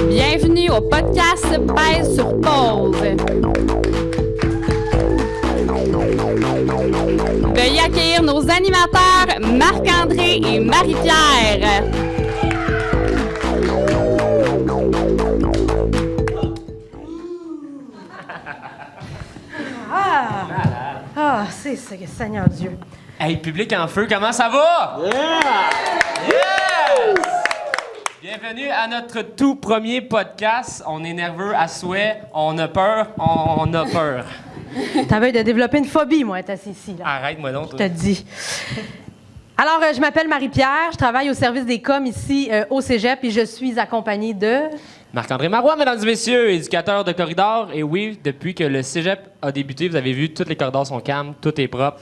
Bienvenue au podcast Pèse sur pause. Veuillez accueillir nos animateurs Marc-André et Marie-Pierre. C'est Seigneur Dieu. Hey, public en feu, comment ça va? Yeah! Yes! Bienvenue à notre tout premier podcast. On est nerveux à souhait, on a peur, on a peur. T'avais de développer une phobie, moi, être assis ici. Là. Arrête-moi donc. Je te dis. Alors, je m'appelle Marie-Pierre, je travaille au service des coms ici au Cégep et je suis accompagnée de... Marc-André Marois, mesdames et messieurs, éducateur de corridors. Et oui, depuis que le Cégep a débuté, vous avez vu, tous les corridors sont calmes, tout est propre.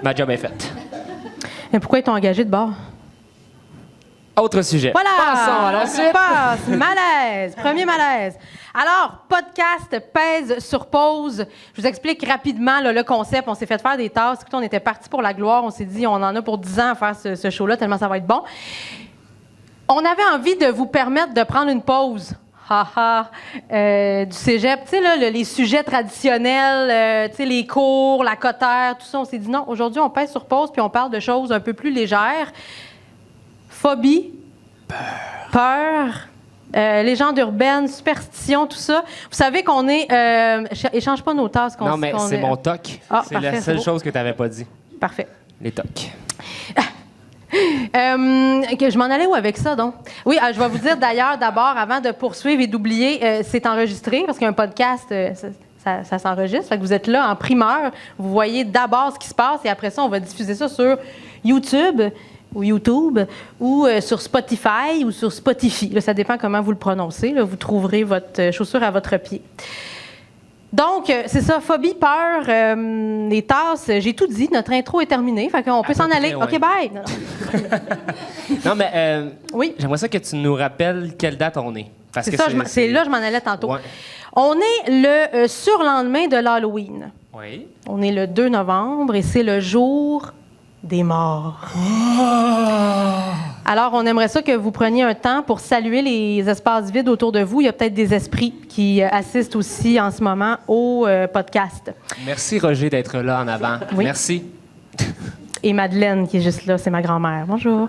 Ma job est faite. Mais pourquoi ils t'ont engagé de bord? Autre sujet. Voilà! Passons à la suite. Passe. Malaise. Premier malaise. Alors, podcast pèse sur pause. Je vous explique rapidement là, le concept. On s'est fait faire des tasks. Écoutez, on était parti pour la gloire. On s'est dit, on en a pour 10 ans à faire ce show-là, tellement ça va être bon. On avait envie de vous permettre de prendre une pause. Du cégep. Tu sais, là, les sujets traditionnels, tu sais, les cours, la cotère, tout ça. On s'est dit non, aujourd'hui, on pèse sur pause puis on parle de choses un peu plus légères. Phobie. Peur. Légende urbaine, superstition, tout ça. Vous savez qu'on est... échange pas nos tasses. Non, mais c'est mon toc. Ah, c'est parfait, la seule c'est chose que tu n'avais pas dit. Parfait. Les tocs. Que je m'en allais où avec ça, donc? Oui, je vais vous dire d'ailleurs, d'abord, avant de poursuivre et d'oublier, c'est enregistré, parce qu'un podcast, ça s'enregistre. Fait que vous êtes là en primeur. Vous voyez d'abord ce qui se passe et après ça, on va diffuser ça sur YouTube ou sur Spotify ou sur Spotify. Là, ça dépend comment vous le prononcez. Là, vous trouverez votre chaussure à votre pied. Donc, c'est ça, phobie, peur, les tasses, j'ai tout dit. Notre intro est terminée, fait qu'on peut s'en aller. Ouais. OK, bye! Non, mais oui. J'aimerais ça que tu nous rappelles quelle date on est. Parce C'est que ça, c'est là que je m'en allais tantôt. Ouais. On est le surlendemain de l'Halloween. Oui. On est le 2 novembre et c'est le jour des morts. Alors, on aimerait ça que vous preniez un temps pour saluer les espaces vides autour de vous. Il y a peut-être des esprits qui assistent aussi en ce moment au podcast. Merci, Roger, d'être là en avant. Oui. Merci. Et Madeleine, qui est juste là, c'est ma grand-mère. Bonjour.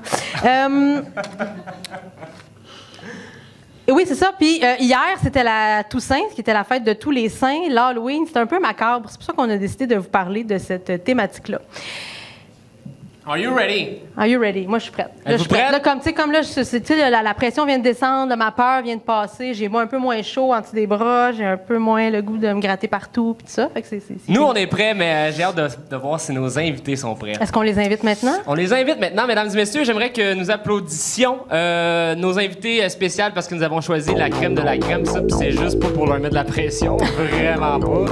Et oui, c'est ça. Puis hier, c'était la Toussaint, qui était la fête de tous les saints. L'Halloween, c'était un peu macabre. C'est pour ça qu'on a décidé de vous parler de cette thématique-là. Are you ready? Are you ready? Moi, je suis prête. Là, je suis prête? Là, comme là, la pression vient de descendre, ma peur vient de passer, j'ai un peu moins chaud en dessous des bras, j'ai un peu moins le goût de me gratter partout, puis tout ça. Fait que Nous, on est prêts, mais j'ai hâte de voir si nos invités sont prêts. Est-ce qu'on les invite maintenant? On les invite maintenant, mesdames et messieurs. J'aimerais que nous applaudissions nos invités spéciaux parce que nous avons choisi la crème de la crème. Ça, puis c'est juste pas pour leur mettre de la pression. Vraiment pas.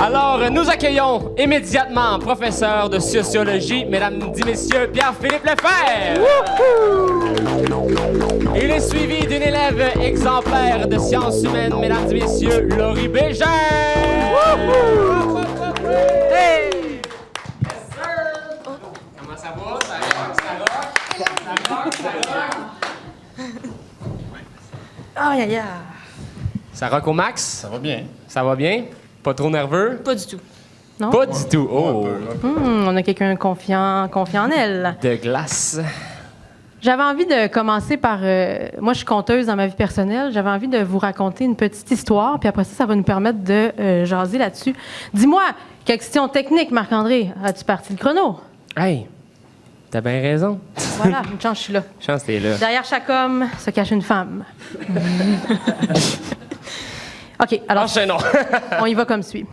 Alors, nous accueillons immédiatement professeur de sociologie, mesdames et messieurs, Pierre-Philippe Lefebvre. Il est suivi d'une élève exemplaire de sciences humaines, mesdames et messieurs, Laurie Bégin. Hey! Yes, sir! Comment ça va? Ça rock? Aïe, aïe, aïe. Ça rock au max? Ça va bien. Ça va bien? Pas trop nerveux? Pas du tout. Non? Pas du tout. Oh! On a quelqu'un confiant en elle. De glace. J'avais envie de commencer par... moi, je suis conteuse dans ma vie personnelle. J'avais envie de vous raconter une petite histoire, puis après ça va nous permettre de jaser là-dessus. Dis-moi, question technique, Marc-André. As-tu parti le chrono? Hey! T'as bien raison. Voilà, une chance, je suis là. Chance, t'es là. Derrière chaque homme se cache une femme. OK, alors, Enchaînons. on y va comme suit.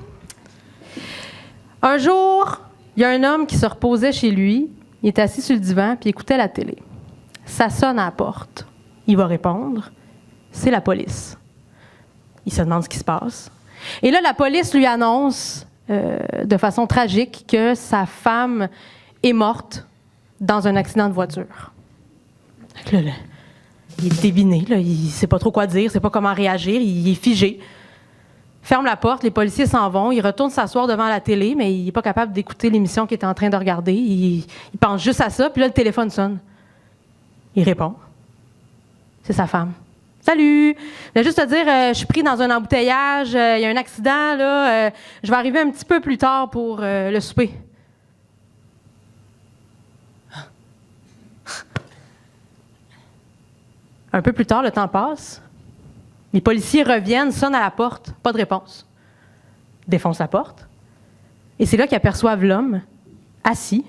Un jour, il y a un homme qui se reposait chez lui. Il était assis sur le divan puis écoutait la télé. Ça sonne à la porte. Il va répondre. C'est la police. Il se demande ce qui se passe. Et là, la police lui annonce de façon tragique que sa femme est morte dans un accident de voiture. Là, il est débiné, là, il ne sait pas trop quoi dire, il ne sait pas comment réagir, il est figé. Ferme la porte, les policiers s'en vont, il retourne s'asseoir devant la télé, mais il n'est pas capable d'écouter l'émission qu'il était en train de regarder. Il pense juste à ça, puis là, le téléphone sonne. Il répond. C'est sa femme. Salut! Je voulais juste te dire, je suis pris dans un embouteillage, il y a un accident, là. Je vais arriver un petit peu plus tard pour le souper. Un peu plus tard, le temps passe. Les policiers reviennent, sonnent à la porte. Pas de réponse. Défoncent la porte. Et c'est là qu'ils aperçoivent l'homme, assis,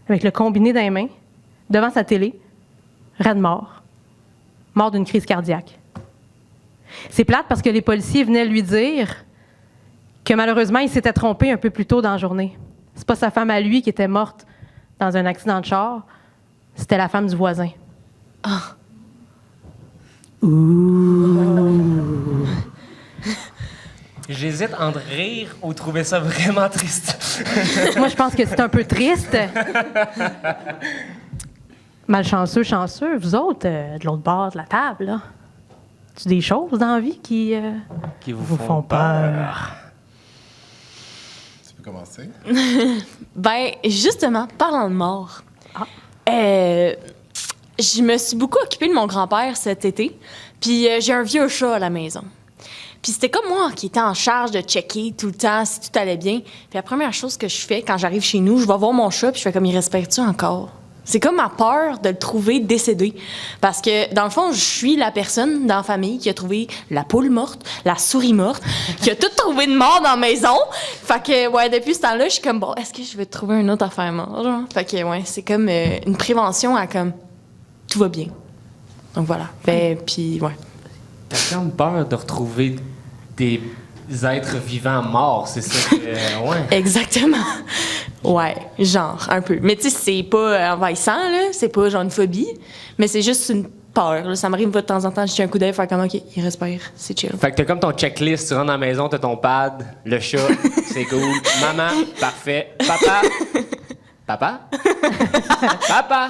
avec le combiné dans les mains, devant sa télé, raide mort. Mort d'une crise cardiaque. C'est plate parce que les policiers venaient lui dire que malheureusement, il s'était trompé un peu plus tôt dans la journée. C'est pas sa femme à lui qui était morte dans un accident de char, c'était la femme du voisin. Ah. J'hésite entre rire ou trouver ça vraiment triste. Moi, je pense que c'est un peu triste. Malchanceux, chanceux, vous autres, de l'autre bord de la table, là. Tu des choses dans la vie qui vous font peur? Tu peux commencer? Ben, justement, parlant de mort, je me suis beaucoup occupée de mon grand-père cet été, puis j'ai un vieux chat à la maison. Puis c'était comme moi qui était en charge de checker tout le temps si tout allait bien. Puis la première chose que je fais quand j'arrive chez nous, je vais voir mon chat, puis je fais comme, il respire-tu encore? C'est comme ma peur de le trouver décédé. Parce que, dans le fond, je suis la personne dans la famille qui a trouvé la poule morte, la souris morte, qui a tout trouvé de mort dans la maison. Fait que, ouais, depuis ce temps-là, je suis comme, bon, est-ce que je vais trouver une autre affaire morte, genre? Fait que, ouais, c'est comme une prévention à comme, tout va bien. Donc voilà. Puis, ouais. T'as comme peur de retrouver des êtres vivants morts, c'est ça que... ouais. Exactement. Ouais, genre, un peu. Mais tu sais, c'est pas envahissant, là. C'est pas genre une phobie, mais c'est juste une peur. Là. Ça m'arrive de temps en temps, je tiens un coup d'œil, faire comme, OK, il respire, c'est chill. Fait que t'as comme ton checklist, tu rentres dans la maison, t'as ton pad, le chat, c'est cool. Maman, parfait. Papa? Papa? Papa!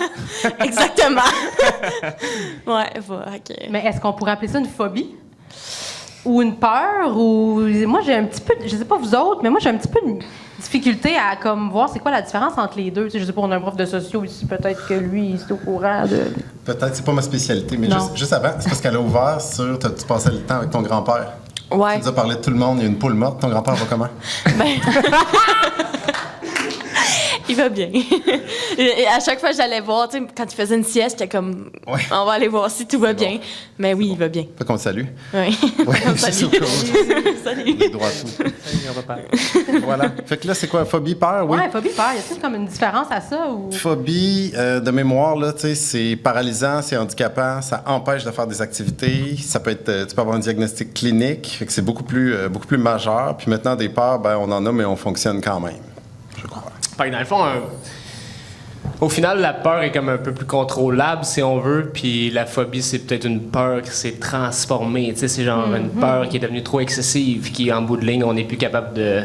Exactement. Ouais, OK. Mais est-ce qu'on pourrait appeler ça une phobie? Ou une peur? Ou moi, j'ai un petit peu... Je sais pas vous autres, mais moi, j'ai un petit peu une difficulté à comme voir c'est quoi la différence entre les deux. Tu sais, je sais pas, on a un prof de socio ici, peut-être que lui, il est au courant de... Peut-être, c'est pas ma spécialité, mais juste avant, c'est parce qu'elle a ouvert sur... Tu passais le temps avec ton grand-père. Ouais. Tu nous as parlé de tout le monde, il y a une poule morte. Ton grand-père va comment? Ben... Il va bien. Et à chaque fois que j'allais voir, tu sais, quand il faisait une sieste, j'étais comme, ouais. On va aller voir si tout va bien. Bon. Mais oui, il va bien. Fait qu'on le salue. Oui. Oui, c'est Salut. Salut. Le droit à tout. Salut, grand-papa. Voilà. Fait que là, c'est quoi? Phobie, peur? Oui. Ouais, phobie, peur. Y a-t-il comme une différence à ça? Ou... Phobie, de mémoire, là, tu sais, c'est paralysant, c'est handicapant, ça empêche de faire des activités. Ça peut être, tu peux avoir un diagnostic clinique, fait que c'est beaucoup plus majeur. Puis maintenant, des peurs, ben, on en a, mais on fonctionne quand même, je crois. Fait que dans le fond, au final, la peur est comme un peu plus contrôlable, si on veut, puis la phobie, c'est peut-être une peur qui s'est transformée. Tu sais, c'est genre une peur qui est devenue trop excessive, qui, en bout de ligne, on n'est plus capable de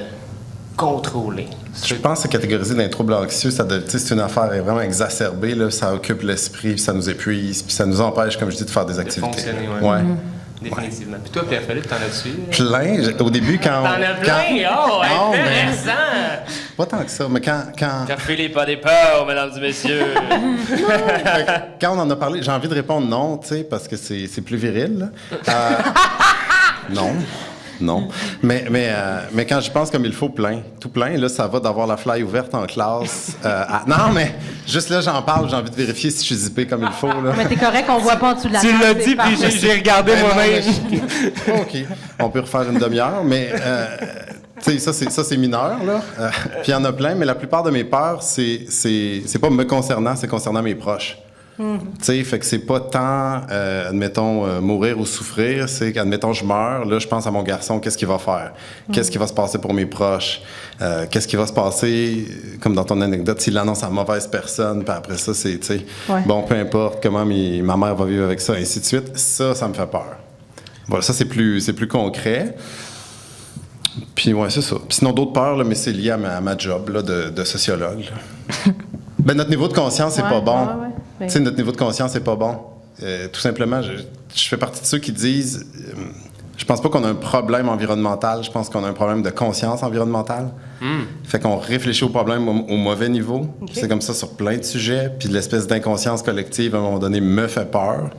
contrôler. Je pense que c'est catégorisé dans les troubles anxieux. C'est une affaire vraiment exacerbée. Là, ça occupe l'esprit, puis ça nous épuise, puis ça nous empêche, comme je dis, de faire des activités. De fonctionner, ouais. Définitivement. Puis toi, Pierre-Philippe, t'en as-tu? Plein. Au début, quand... T'en as plein? Oh, non, intéressant! Mais... Pas tant que ça, mais quand... Pierre-Philippe, pas des peurs, mesdames et messieurs! Quand on en a parlé, j'ai envie de répondre non, tu sais, parce que c'est plus viril. Non. Mais quand je pense comme il faut, tout plein, là, ça va d'avoir la fly ouverte en classe. Non, mais juste là, j'en parle, j'ai envie de vérifier si je suis zippé comme il faut. Là. Mais t'es correct, on voit pas en dessous de la table. Tu l'as dit, puis j'ai regardé moi-même. OK. On peut refaire une demi-heure, mais... tu sais, ça, c'est mineur, là. Puis il y en a plein, mais la plupart de mes peurs, c'est pas me concernant, c'est concernant mes proches. Tu sais, fait que c'est pas tant, admettons, mourir ou souffrir, c'est qu'admettons, je meurs, là, je pense à mon garçon, qu'est-ce qu'il va faire? Qu'est-ce qui va se passer pour mes proches? Qu'est-ce qui va se passer, comme dans ton anecdote, s'il l'annonce à mauvaise personne, puis après ça, c'est, tu sais, bon, peu importe comment ma mère va vivre avec ça, ainsi de suite, ça me fait peur. Voilà, ça, c'est plus concret. Puis, ouais, c'est ça. Puis sinon, d'autres peurs, là, mais c'est lié à ma job là, de sociologue. Ben, notre niveau de conscience, c'est pas bon. Tu sais, notre niveau de conscience, c'est pas bon. Tout simplement, je fais partie de ceux qui disent... je pense pas qu'on a un problème environnemental, je pense qu'on a un problème de conscience environnementale. Fait qu'on réfléchit au problème au mauvais niveau. Okay. C'est comme ça sur plein de sujets. Puis l'espèce d'inconscience collective, à un moment donné, me fait peur.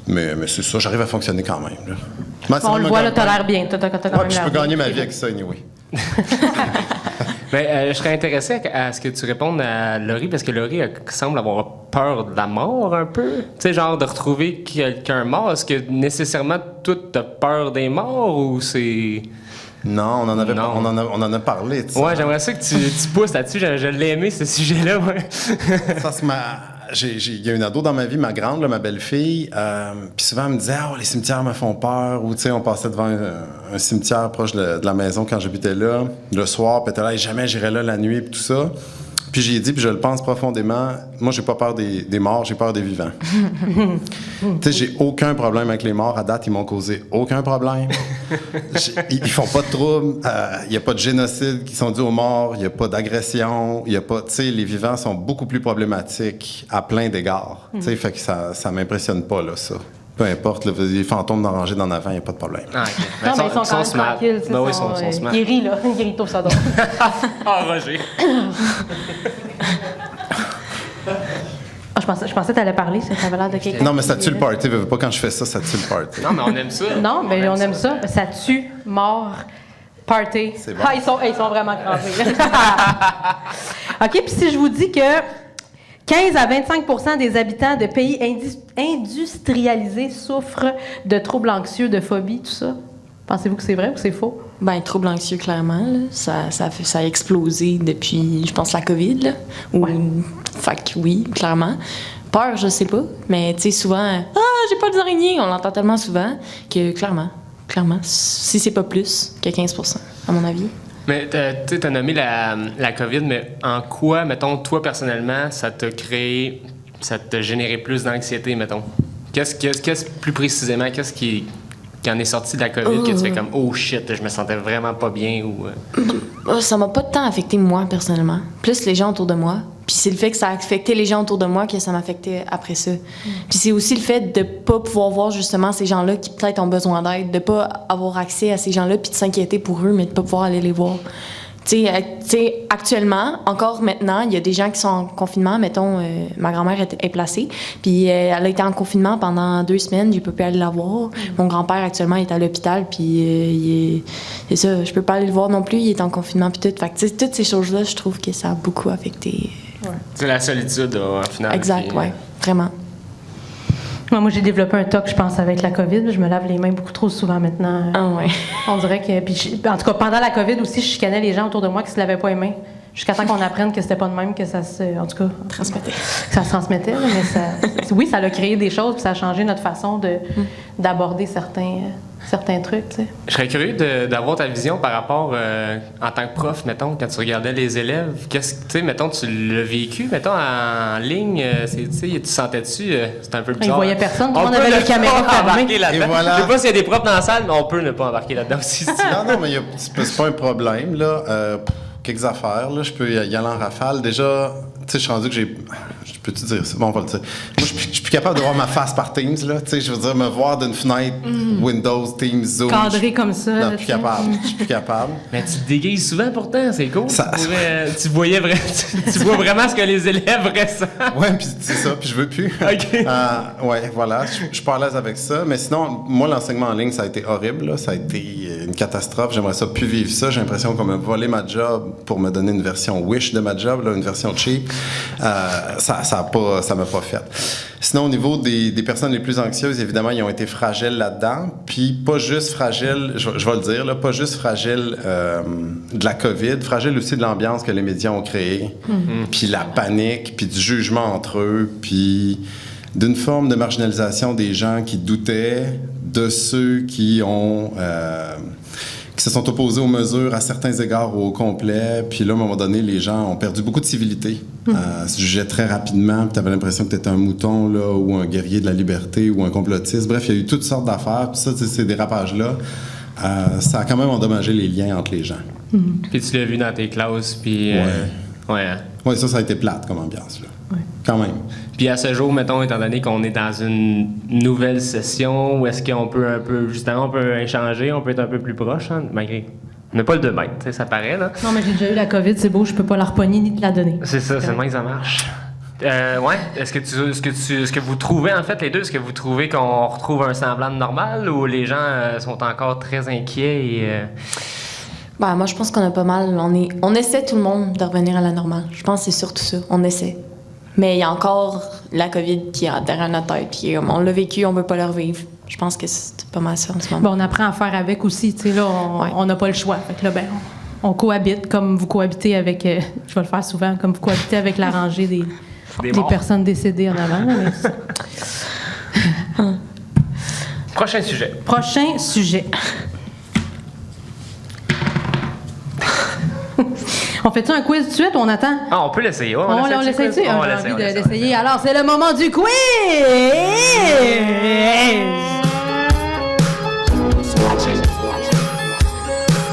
Mais c'est ça, j'arrive à fonctionner quand même. Là. Mais ça On le me voit, là, gagne t'as pas. l'air bien. T'as quand Ouais, même puis je l'air peux bien. gagner ma vie avec ça, anyway. Je serais intéressé à ce que tu répondes à Laurie, parce que Laurie semble avoir peur de la mort un peu. Tu sais, genre de retrouver quelqu'un mort. Est-ce que nécessairement, toi, t'as peur des morts ou c'est... Non, Non. on en a parlé, tu sais. Ouais, j'aimerais ça que tu pousses là-dessus. Je l'ai aimé, ce sujet-là, ouais. Ça, il y a une ado dans ma vie, ma grande, là, ma belle-fille, puis souvent elle me disait « Ah, les cimetières me font peur », ou tu sais, on passait devant un cimetière proche de la maison quand j'habitais là, le soir, puis elle était là « Jamais j'irai là la nuit », puis tout ça. Puis j'ai dit, puis je le pense profondément, moi, j'ai pas peur des morts, j'ai peur des vivants. Tu sais, j'ai aucun problème avec les morts. À date, ils m'ont causé aucun problème. Ils font pas de trouble. Il y a pas de génocide qui sont dus aux morts. Il y a pas d'agression. Il y a pas... Tu sais, les vivants sont beaucoup plus problématiques à plein d'égards. Tu sais, fait que ça m'impressionne pas, là, ça. Peu importe, là, les fantômes rangés d'en avant, il n'y a pas de problème. Ah, OK. Non, mais ils sont quand même smart. tranquilles. Ben oui, ils sont smart. Il rit, là. Il rit tout ça d'autre. Ah, Roger. Je pensais que t'allais parler, ça avait l'air de quelqu'un. Non, mais ça tue le party. Veux pas quand je fais ça, ça tue le party. Non, mais on aime ça. Non, mais on aime ça. Ça tue, mort, party. C'est bon. Ah, ils sont vraiment crampés. OK, puis si je vous dis que 15 à 25 des habitants de pays industrialisés souffrent de troubles anxieux, de phobie, tout ça, pensez-vous que c'est vrai ou c'est faux? Ben, trouble anxieux, clairement. Là. Ça a explosé depuis, je pense, la COVID. Là. Fait que oui, clairement. Peur, je sais pas. Mais, tu sais, souvent, « Ah, j'ai pas des araignées! » On l'entend tellement souvent que, clairement, si c'est pas plus que 15 à mon avis. Mais tu as nommé la COVID, mais en quoi, mettons, toi, personnellement, ça t'a généré plus d'anxiété, mettons? Qu'est-ce plus précisément, qu'est-ce qui en est sorti de la COVID que tu fais comme « Oh shit, je me sentais vraiment pas bien » ou... Ça m'a pas tant affecté moi, personnellement. Plus les gens autour de moi. Puis c'est le fait que ça a affecté les gens autour de moi que ça m'affectait après ça. Puis c'est aussi le fait de pas pouvoir voir justement ces gens-là qui peut-être ont besoin d'aide, de pas avoir accès à ces gens-là puis de s'inquiéter pour eux, mais de pas pouvoir aller les voir. Tu sais, actuellement, encore maintenant, il y a des gens qui sont en confinement. Mettons, ma grand-mère est placée, puis elle a été en confinement pendant 2 semaines. Je peux plus aller la voir. Mon grand-père, actuellement, est à l'hôpital, puis c'est ça, je peux pas aller le voir non plus. Il est en confinement, puis tout. Fait que, tu sais, toutes ces choses-là, je trouve que ça a beaucoup affecté. C'est la solitude, au final. Exact, ouais, vraiment. Moi, j'ai développé un toc, je pense, avec la COVID. Je me lave les mains beaucoup trop souvent maintenant. Ah ouais. On dirait que... en tout cas, pendant la COVID aussi, je chicanais les gens autour de moi qui se lavaient pas les mains. Jusqu'à temps qu'on apprenne que c'était pas de même, que ça se... En tout cas... Transmettait. Que ça se transmettait, là, mais ça... Oui, ça a créé des choses, puis ça a changé notre façon d'aborder certains trucs, tu sais. Je serais curieux d'avoir ta vision par rapport, en tant que prof, mettons, quand tu regardais les élèves. Qu'est-ce que, tu sais, mettons, tu l'as vécu, mettons, en ligne, tu sais, tu sentais-tu, c'est un peu bizarre. Ils voyaient personne, tout le On monde peut avait ne les caméras pas fermées. embarquer là-dedans. Et voilà. Je sais pas s'il y a des profs dans la salle, mais on peut ne pas embarquer là-dedans aussi. Non, mais c'est pas un problème, là. Quelques affaires, là. Je peux y aller en rafale. Déjà, tu sais, je suis rendu que j'ai... Je peux-tu dire ça? Bon, on va le dire. Moi, je suis plus capable de voir ma face par Teams, là. Tu sais, je veux dire, me voir d'une fenêtre, Windows, Teams, Zoom. Cadré comme ça. Non, là, plus tu sais. capable. Je suis plus capable. Mais tu te déguises souvent pourtant, c'est cool. Ça- Tu voyais tu vois vraiment ce que les élèves ressentent. Ouais, puis c'est ça, puis je veux plus. OK. Ouais, voilà, je suis pas à l'aise avec ça. Mais sinon, moi, l'enseignement en ligne, ça a été horrible, là. Ça a été une catastrophe. J'aimerais ça plus vivre ça. J'ai l'impression qu'on m'a volé ma job pour me donner une version Wish de ma job, là, une version cheap. Ça m'a pas fait. Sinon, au niveau des personnes les plus anxieuses, évidemment, ils ont été fragiles là-dedans. Puis pas juste fragiles, je vais le dire, là, pas juste fragiles de la COVID, fragiles aussi de l'ambiance que les médias ont créée. Puis la panique, puis du jugement entre eux, puis d'une forme de marginalisation des gens qui doutaient, de ceux qui ont... qui se sont opposés aux mesures à certains égards ou au complet. Puis là, à un moment donné, les gens ont perdu beaucoup de civilité. Se jugeaient très rapidement. Tu avais l'impression que tu étais un mouton là, ou un guerrier de la liberté ou un complotiste. Bref, il y a eu toutes sortes d'affaires. Puis ça, ces dérapages-là, ça a quand même endommagé les liens entre les gens. Puis tu l'as vu dans tes classes, puis... Ouais. Hein. Oui, ça a été plate comme ambiance. Là. Ouais. Quand même. Puis à ce jour, mettons, étant donné qu'on est dans une nouvelle session, où est-ce qu'on peut un peu, justement, on peut échanger, on peut être un peu plus proche, hein, malgré... On n'a pas le 2 mètres, tu sais, ça paraît, là. Non, mais j'ai déjà eu la COVID, c'est beau, je peux pas la repogner ni te la donner. C'est ça, c'est le moins que ça marche. Ouais. Est-ce que vous trouvez, en fait, les deux, est-ce que vous trouvez qu'on retrouve un semblant de normal ou les gens sont encore très inquiets et... Ben, moi, je pense qu'on a pas mal. On essaie tout le monde de revenir à la normale. Je pense que c'est surtout ça. On essaie. Mais il y a encore la COVID qui est derrière notre tête. Puis on l'a vécu, on veut pas le revivre. Je pense que c'est pas mal ça en ce moment. Bon, on apprend à faire avec aussi. Tu sais, là, on n'a pas le choix. Fait que là, ben, on cohabite comme vous cohabitez avec... je vais le faire souvent, comme vous cohabitez avec la rangée des personnes décédées en avant. Là, mais ça. Prochain sujet. Prochain sujet. On fait-tu un quiz tout de suite ou on attend? Ah, on peut l'essayer. Ouais, on l'essaye-tu? J'ai envie d'essayer. Alors, c'est le moment du quiz!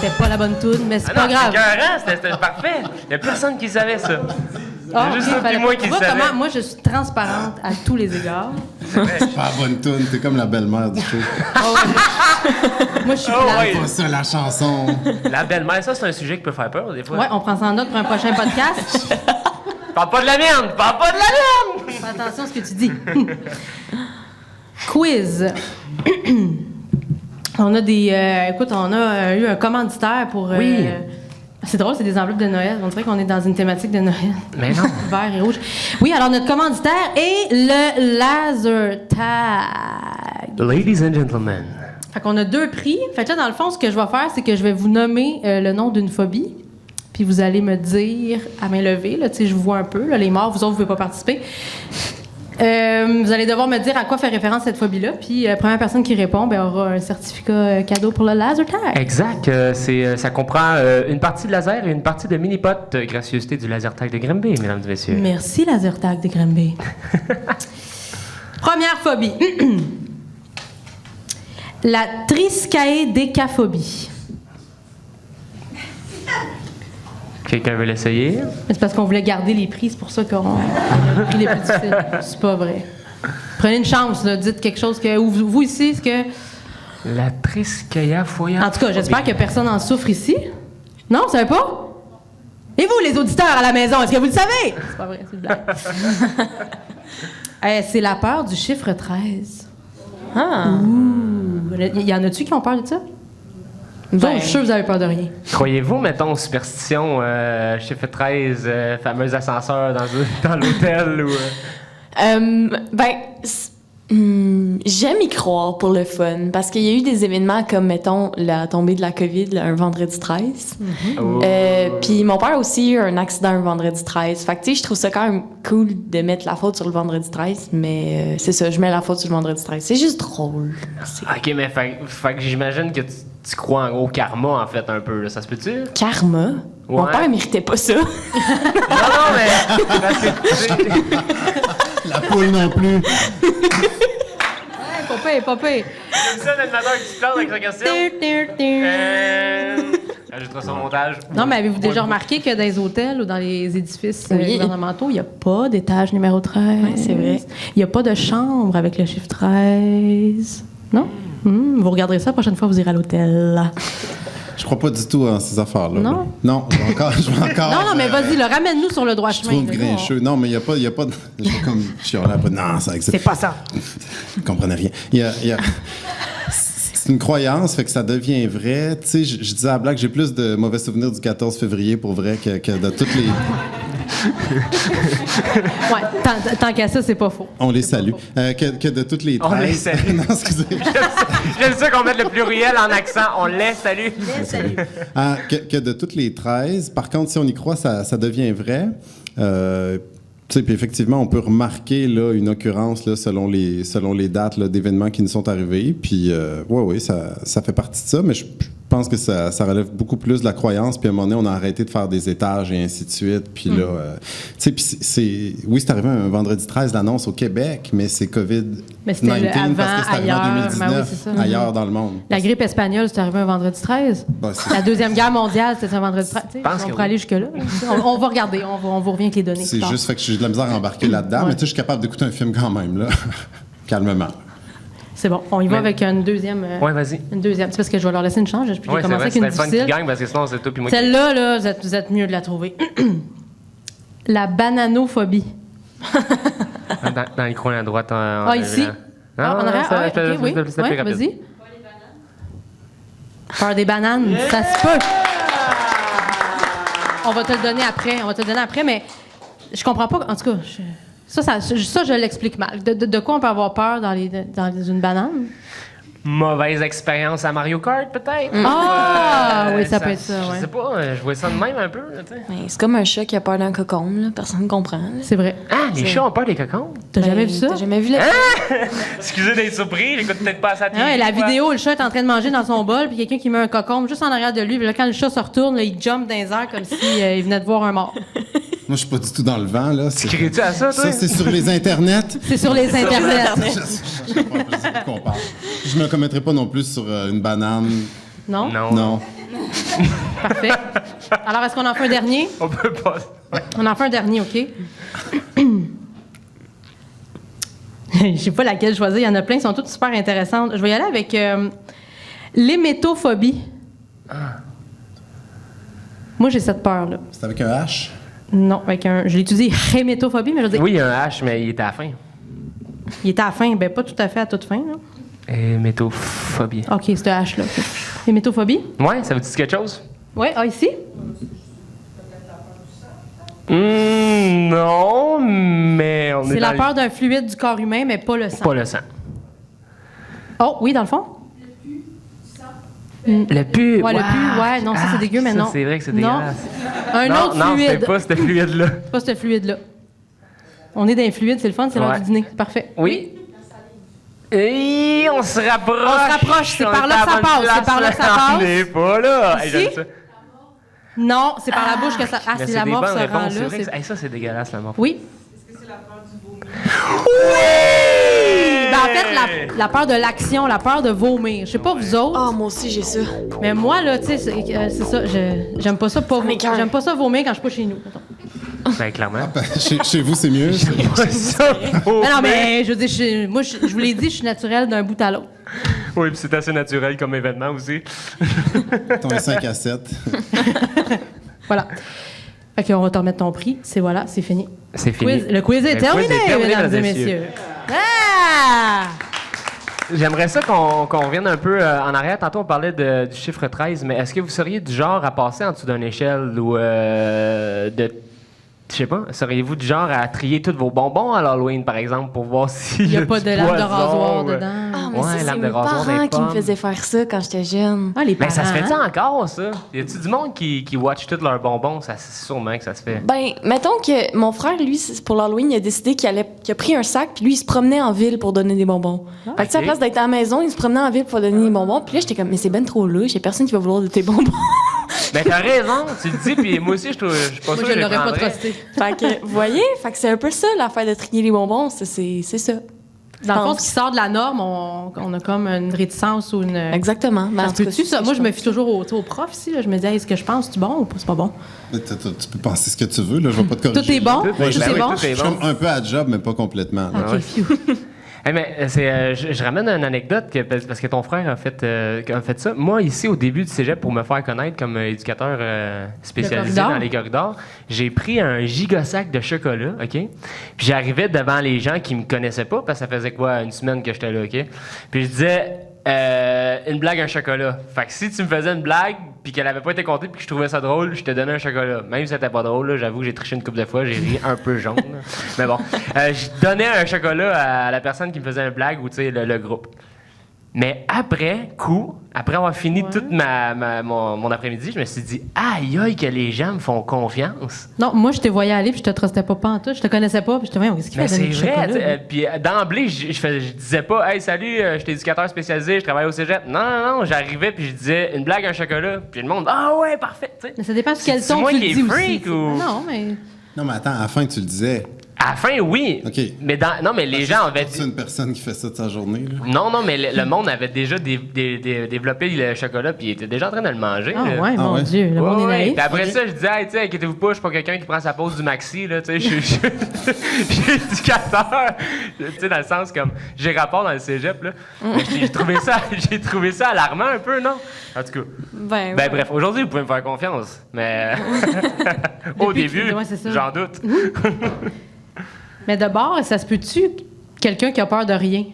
C'était pas la bonne toune, mais c'est pas grave. C'était parfait. Il n'y a personne qui savait ça. Ah, juste toi et moi qui le savais. Moi, je suis transparente à tous les égards. Pas la bonne toune, t'es comme la belle-mère du show. Moi, je suis C'est pas ça, la chanson. La belle-mère, ça, c'est un sujet qui peut faire peur, des fois. Ouais, on prend ça en note pour un prochain podcast. Parle pas de la mienne! Parle pas de la mienne! Fais attention à ce que tu dis. Quiz. On a écoute, on a eu un commanditaire pour... Oui. C'est drôle, c'est des enveloppes de Noël. On dirait qu'on est dans une thématique de Noël. Mais non. Vert et rouge. Oui, alors notre commanditaire est le Laser Tag. Ladies and gentlemen. Fait qu'on a 2 prix. Fait que là, dans le fond, ce que je vais faire, c'est que je vais vous nommer le nom d'une phobie. Puis vous allez me dire à main levée, là, tu sais, je vous vois un peu. Là, les morts, vous autres, vous ne pouvez pas participer. Vous allez devoir me dire à quoi fait référence cette phobie-là. Puis la première personne qui répond aura un certificat cadeau pour le Laser Tag. Exact. Ça comprend une partie de laser et une partie de mini-pot. Gracieuseté du Laser Tag de Grimby, mesdames et messieurs. Merci, Laser Tag de Grimby. Première phobie. La triskaïdécaphobie. Quelqu'un veut l'essayer? C'est parce qu'on voulait garder les prix, c'est pour ça qu'on a pris les plus difficiles. C'est pas vrai. Prenez une chance, là, dites quelque chose que... Ou vous ici, est-ce que... La triskaïdécaphobie. En tout cas, j'espère que personne n'en souffre ici. Non, vous savez pas? Et vous, les auditeurs à la maison, est-ce que vous le savez? C'est pas vrai, c'est une blague. C'est la peur du chiffre 13. Ah! Ouh! Il y en a-tu qui ont peur de ça? Vous autres, je suis sûr que vous avez peur de rien. Croyez-vous, mettons, superstition, chiffre 13, fameux ascenseur dans l'hôtel ou... J'aime y croire pour le fun, parce qu'il y a eu des événements comme, mettons, la tombée de la COVID, là, un vendredi 13. Puis mon père aussi a eu un accident un vendredi 13. Fait que, tu sais, je trouve ça quand même cool de mettre la faute sur le vendredi 13, mais c'est ça, je mets la faute sur le vendredi 13. C'est juste drôle. OK, mais fait que j'imagine que tu crois au karma, en fait, un peu, là. Ça se peut-tu? Karma? Mon Ouais. père méritait pas ça. Non, mais... Parce que, La poule non plus. Popé. c'est ça, l'animateur qui se plante avec sa question. Ajoutera son montage. Non, mais avez-vous déjà remarqué que dans les hôtels ou dans les édifices gouvernementaux, il n'y a pas d'étage numéro 13? Oui, c'est vrai. Il n'y a pas de chambre avec le chiffre 13. Non? Vous regarderez ça la prochaine fois, vous irez à l'hôtel. Je crois pas du tout en ces affaires-là. Non? Là. Non, je vais encore. Non, mais vas-y, ramène-nous sur le droit Je chemin. trouve grincheux. Non, mais il n'y a pas de. Je vais comme chialer un peu. Non, ça C'est pas ça. Je comprenais rien. C'est une croyance, fait que ça devient vrai. Tu sais, je disais à la blague, j'ai plus de mauvais souvenirs du 14 février pour vrai que de toutes les. Ouais, tant qu'à ça, c'est pas faux. On les salue. Que de toutes les 13. On les salue. Non, excusez. J'aime ça qu'on mette le pluriel en accent. On les salue. Que de toutes les 13. Par contre, si on y croit, ça devient vrai. Tu sais, puis effectivement, on peut remarquer là, une occurrence là, selon les dates là, d'événements qui nous sont arrivés. Puis, oui, ça fait partie de ça, mais je pense que ça relève beaucoup plus de la croyance. Puis à un moment donné, on a arrêté de faire des étages et ainsi de suite. Puis là, tu sais, puis c'est arrivé un vendredi 13, l'annonce au Québec, mais c'est COVID-19 Mais c'était avant, parce que c'est arrivé ailleurs. en 2019, Ben oui, c'est ça. ailleurs dans le monde. La grippe espagnole, c'est arrivé un vendredi 13. Ben, c'est- La Deuxième Guerre mondiale, c'était un vendredi 13. Tu sais, pense on que pourrait oui. aller jusque-là. On va regarder, on vous revient avec les données. C'est plus tard. juste fait que j'ai de la misère à embarquer là-dedans, mais tu sais, je suis capable d'écouter un film quand même, là. Calmement. C'est bon, on y va Mais- avec une deuxième. Ouais, vas-y. Une deuxième. C'est parce que je vais leur laisser une chance. Je vais Ouais, c'est commencer vrai, avec c'est une le fun qui difficile. gagne parce que sinon, c'est toi puis moi qui... Celle-là, là, vous êtes mieux de la trouver. La bananophobie. Dans les coins à droite. Ici? En arrière? Ah, oui, ok, oui. Ouais, vas-y. Peur des bananes, ça se peut. On va te le donner après, mais je comprends pas. En tout cas, ça, je l'explique mal. De quoi on peut avoir peur dans une banane? Mauvaise expérience à Mario Kart, peut-être? Ah, oui, ça peut être ça, ouais. Je sais pas, je vois ça de même un peu, là, tu sais. Mais c'est comme un chat qui a peur d'un cocon, là. Personne ne comprend. Là. C'est vrai. Ah, les chats ont peur des cocons? T'as jamais vu ça? T'as jamais vu la... Excusez d'être surpris, j'écoute peut-être pas à sa télé. Ah, la vidéo, le chat est en train de manger dans son bol, puis quelqu'un qui met un cocon juste en arrière de lui, puis là, quand le chat se retourne, là, il jump dans les airs comme s'il venait de voir un mort. Moi, je suis pas du tout dans le vent, là. Tu cries-tu à ça, toi? Ça, c'est sur les internets. C'est sur les internets. Je sais pas de quoi on parle. Je me commettrai pas non plus sur une banane. Non? Non. Parfait. Alors, est-ce qu'on en fait un dernier? On peut pas. Ouais. On en fait un dernier, OK? Je sais pas laquelle choisir. Il y en a plein, elles sont toutes super intéressantes. Je vais y aller avec l'hémétophobie. Moi, j'ai cette peur-là. C'est avec un H? Non, avec un... Je l'ai utilisé hémétophobie, mais je veux dire... Oui, il y a un H, mais il était à la fin. Il était à la fin. Ben, pas tout à fait à toute fin, là. Hémétophobie. OK, c'est le H, là. Okay. Hémétophobie? Ouais, ça vous dit quelque chose? Oui, ici? Non, mais on est C'est la dans peur d'un fluide du corps humain, mais pas le sang. Pas le sang. Oh, oui, dans le fond? Le pu. Ouais, le pu, ouais. Non, ça, c'est dégueu, mais ça, non. c'est vrai que c'est Non. dégueulasse. Un autre Non, fluide. c'est pas ce fluide-là. C'est pas ce fluide-là. On est dans les fluides, c'est le fun, c'est l'heure Ouais. du dîner. C'est parfait. Oui. Et on se rapproche. On se rapproche, c'est On par est là à que ça bonne passe, place, c'est par là que ça là. passe. On n'est pas là. Hey, Ici? j'aime ça. Non, c'est par la bouche que ça... Ah, Mais c'est la des mort bonnes se rend réponses. C'est là. vrai que hey, ça, c'est dégueulasse, la mort. Oui. Ben, en fait, la peur de l'action, la peur de vomir. Je sais pas vous autres, Ah, moi aussi, j'ai ça. mais moi, là, tu sais, c'est ça. J'aime pas ça, m'écoeure. j'aime pas ça vomir quand je suis pas chez nous. mettons. Ben, clairement. Chez vous, c'est mieux. C'est ça. Mais non, mais je veux dire, moi, je vous l'ai dit, je suis naturelle d'un bout à l'autre. Oui, puis c'est assez naturel comme événement aussi. Ton 5 à 7. Voilà. Fait qu'on va te remettre ton prix. C'est fini. C'est fini. Le quiz est terminé, mesdames et messieurs. Ah! J'aimerais ça qu'on revienne un peu en arrière. Tantôt, on parlait du chiffre 13, mais est-ce que vous seriez du genre à passer en dessous d'une échelle ou de... Je sais pas, seriez-vous du genre à trier tous vos bonbons à l'Halloween, par exemple, pour voir s'il Il n'y a pas de lame de rasoir dedans? dedans. Ah, mais Ouais, ça, c'est lame de mes rasoir parents des qui me pommes. faisaient faire ça quand j'étais jeune. Ah, les Ben, parents. ça se fait hein? encore, ça? Y a-tu du monde qui watch tous leurs bonbons? Ça, c'est sûrement que ça se fait. Ben, mettons que mon frère, lui, pour l'Halloween, il a décidé qu'il a pris un sac, puis lui, il se promenait en ville pour donner des bonbons. Fait que, tu sais, à Ok. la place d'être à la maison, il se promenait en ville pour donner des bonbons. Puis là, j'étais comme, mais c'est ben trop louche, y'a personne qui va vouloir de tes bonbons. Ben, t'as raison, tu le dis, puis moi aussi, je suis pas sûr Moi, que je l'aurais pas prendrais. trusté. Fait que, vous voyez? Fait que c'est un peu ça, l'affaire de trier les bonbons, c'est ça. Dans le fond, pense. ce qui sort de la norme, on a comme une réticence ou une... Exactement. Ben, en Ça se tout cas, peut-tu, ça? c'est Moi, je ça. me fie toujours au prof ici. Là. Je me dis, hey, est-ce que je pense, c'est bon ou c'est pas bon? Mais tu peux penser ce que tu veux, là. Je vais pas te corriger. Tout est bon? Tout est- Tout ben est oui, bon? tout est Je suis comme un peu à job, mais pas complètement. là. OK, ouais. phew. Hey, mais je ramène une anecdote parce que ton frère a fait ça. Moi, ici, au début du cégep, pour me faire connaître comme éducateur spécialisé corridor. dans les corridors, j'ai pris un gigasac de chocolat, OK? Puis j'arrivais devant les gens qui me connaissaient pas, parce que ça faisait quoi, une semaine que j'étais là, OK? Puis je disais, une blague, un chocolat. Fait que si tu me faisais une blague, puis qu'elle avait pas été comptée, puis que je trouvais ça drôle, je te donnais un chocolat. Même si c'était pas drôle, là, j'avoue que j'ai triché une couple de fois, j'ai ri un peu jaune. Là. Mais bon, je donnais un chocolat à la personne qui me faisait une blague ou, tu sais, le groupe. Mais après avoir fini toute mon après-midi, je me suis dit, aïe aïe, que les gens me font confiance. Non, moi, je te voyais aller puis je te trustais pas pantoute. Je te connaissais pas puis je te voyais, qu'est-ce qu'il Mais fait c'est donner du vrai. chocolat, lui? Puis d'emblée, je disais pas, hey, salut, je suis éducateur spécialisé, je travaille au cégep. Non, j'arrivais puis je disais une blague, un chocolat. Puis le monde, ah ouais, parfait. Tu sais. Mais ça dépend de quel C'est ton moi tu qui le est dis aussi. freak ou- Non, mais... Non, mais attends, à la fin, tu le disais. À la fin, oui. OK. Mais mais les gens avaient C'est une personne qui fait ça de sa journée, là. Non, mais le monde avait déjà développé le chocolat puis il était déjà en train de le manger. Ah là. ouais, Ah mon ouais? Dieu, le monde est Ouais, naïf. Puis après ça, je disais, hey, tu sais, inquiétez-vous pas, je suis pas quelqu'un qui prend sa pause du maxi, là, tu sais, je suis éducateur. Tu sais, dans le sens comme, j'ai rapport dans le cégep, là. Mais j'ai trouvé ça alarmant un peu, non? En tout cas. Ben, Ben bref, aujourd'hui, vous pouvez me faire confiance, mais au Depuis- début, ouais, c'est ça. j'en doute. Mais de bord, ça se peut-tu quelqu'un qui a peur de rien?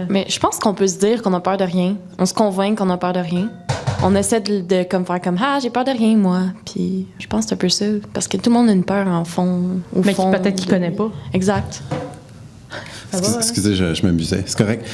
Mais je pense qu'on peut se dire qu'on a peur de rien. On se convainc qu'on a peur de rien. On essaie de comme faire comme j'ai peur de rien moi. Puis je pense que c'est un peu ça parce que tout le monde a une peur en fond. Mais peut-être qu'il connaît pas. Exact. Excusez, je m'amusais. C'est correct.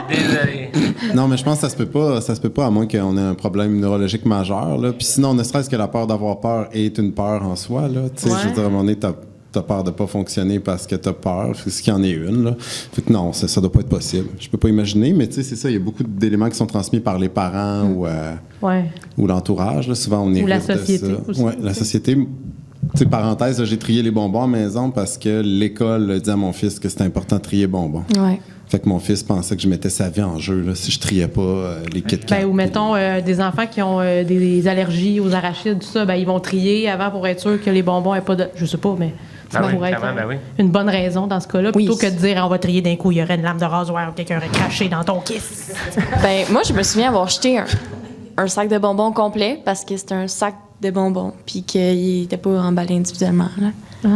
Désolé. Non, mais je pense que ça se peut pas à moins qu'on ait un problème neurologique majeur. Là. Puis sinon, ne serait-ce que la peur d'avoir peur est une peur en soi. Là. Je veux dire, à un moment donné, t'as peur de pas fonctionner parce que t'as peur, ce qu'il y en est une. Là. Fait que non, ça doit pas être possible. Je peux pas imaginer, mais tu sais, c'est ça, il y a beaucoup d'éléments qui sont transmis par les parents ou l'entourage. Là. Souvent, on hérite la société de ça. aussi. Ouais, la société. Tu sais, parenthèse, là, j'ai trié les bonbons à la maison parce que l'école dit à mon fils que c'était important de trier les bonbons. Ouais. Fait que mon fils pensait que je mettais sa vie en jeu là, si je triais pas les Kit Kat. Ou mettons des enfants qui ont des allergies aux arachides, tout ça, ils vont trier avant pour être sûr que les bonbons n'aient pas de... Je sais pas, mais ça pourrait être une bonne raison dans ce cas-là, plutôt que de dire on va trier d'un coup, il y aurait une lame de rasoir ou quelqu'un aurait craché dans ton kiss. Moi, je me souviens avoir jeté un sac de bonbons complet parce que c'était un sac de bonbons puis qu'il n'était pas emballé individuellement. Là. Ah.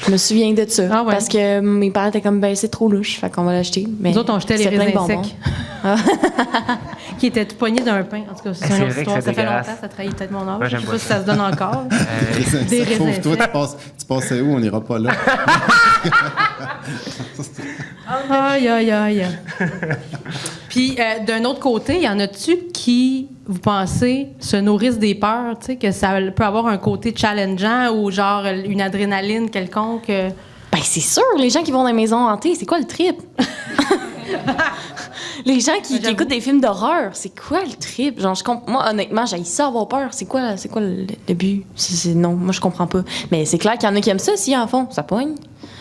Je me souviens de ça parce que mes parents étaient comme c'est trop louche, fait qu'on va l'acheter. Mais nous autres, on jetait les plein de raisins bonbons. secs. Qui étaient tout poignés d'un pain. En tout cas, c'est une autre histoire. Ça fait longtemps, ça trahit peut-être mon âge. Moi, Je sais pas si ça se donne encore. Des raisins toi, tu passais où? On n'ira pas là. Aïe, aïe, aïe. Puis, d'un autre côté, y en a-tu qui, vous pensez, se nourrissent des peurs, tu sais, que ça peut avoir un côté challengeant ou genre une adrénaline quelconque? C'est sûr, les gens qui vont dans les maisons hantées, c'est quoi le trip? Les gens qui écoutent des films d'horreur, c'est quoi le trip? Genre, moi, honnêtement, j'ai ça avoir peur. C'est quoi le but? Non, moi, je comprends pas. Mais c'est clair qu'il y en a qui aiment ça, s'ils en font, ça pogne.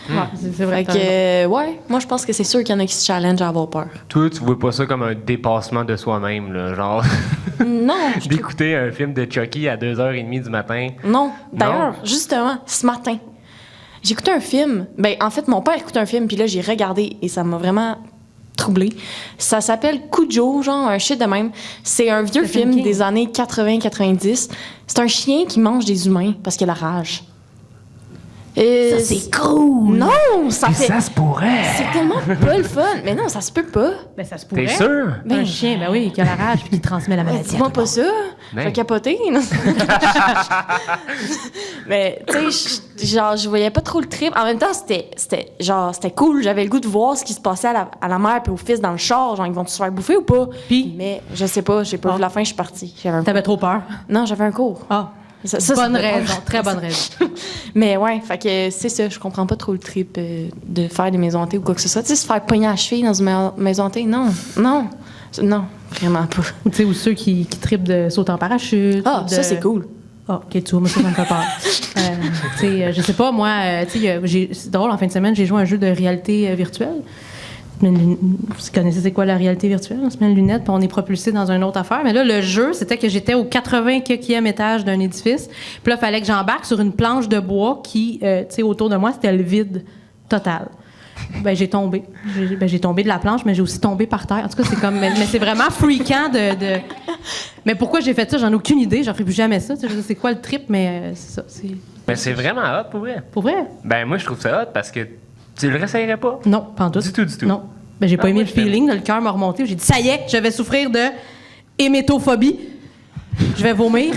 Ouais, c'est vrai moi, je pense que c'est sûr qu'il y en a qui se challenge à avoir peur. Toi, tu vois pas ça comme un dépassement de soi-même, là, genre... Non. D'écouter un film de Chucky à 2h30 du matin. Non. D'ailleurs, justement, ce matin, j'écoutais un film. En fait, mon père écoutait un film, puis là, j'ai regardé et ça m'a vraiment troublée. Ça s'appelle Cujo, genre un shit de même. C'est un vieux film des années 80-90. C'est un chien qui mange des humains parce qu'il a la rage. Ça, c'est cool! Non! Ça se pourrait! C'est tellement pas le fun! Mais non, ça se peut pas! Ça se pourrait. T'es sûr? Un chien, qui a la rage puis qui transmet la maladie. Dis-moi pas ça! Je vais capoter! Mais, tu sais, je voyais pas trop le trip. En même temps, c'était cool. J'avais le goût de voir ce qui se passait à la mère puis au fils dans le char. Genre, ils vont se faire bouffer ou pas? Puis? Mais je sais pas, j'ai pas vu la fin, je suis partie. T'avais trop peur? Non, j'avais un cours. Ah! Bonne raison, très bonne raison. Mais ouais, fait que c'est ça, je comprends pas trop le trip de faire des maisons hantées ou quoi que ce soit. Tu sais, se faire pogner à la cheville dans une maison hantée, non, vraiment pas. Tu sais, ou ceux qui tripent de sauter en parachute. Ça, c'est cool. Ah, OK, tu vois, moi, ça me fait peur. Tu sais, je sais pas, moi, tu sais, c'est drôle, en fin de semaine, j'ai joué à un jeu de réalité virtuelle. Vous connaissez c'est quoi la réalité virtuelle? On se met une lunette puis on est propulsé dans une autre affaire. Mais là, le jeu, c'était que j'étais au 80e étage d'un édifice. Puis là, il fallait que j'embarque sur une planche de bois qui, tu sais, autour de moi, c'était le vide total. J'ai tombé. J'ai tombé de la planche, mais j'ai aussi tombé par terre. En tout cas, c'est comme... Mais c'est vraiment freakant de... Mais pourquoi j'ai fait ça? J'en ai aucune idée. J'en ferai plus jamais ça. Je sais c'est quoi le trip, mais c'est ça. Mais c'est vraiment hot, pour vrai. Pour vrai? Moi, je trouve ça hot parce que tu le réessayerais pas? Non, pas en tout. Du tout. Non. J'ai pas aimé le feeling. Le cœur m'a remonté. J'ai dit, ça y est, je vais souffrir de hémétophobie. Je vais vomir.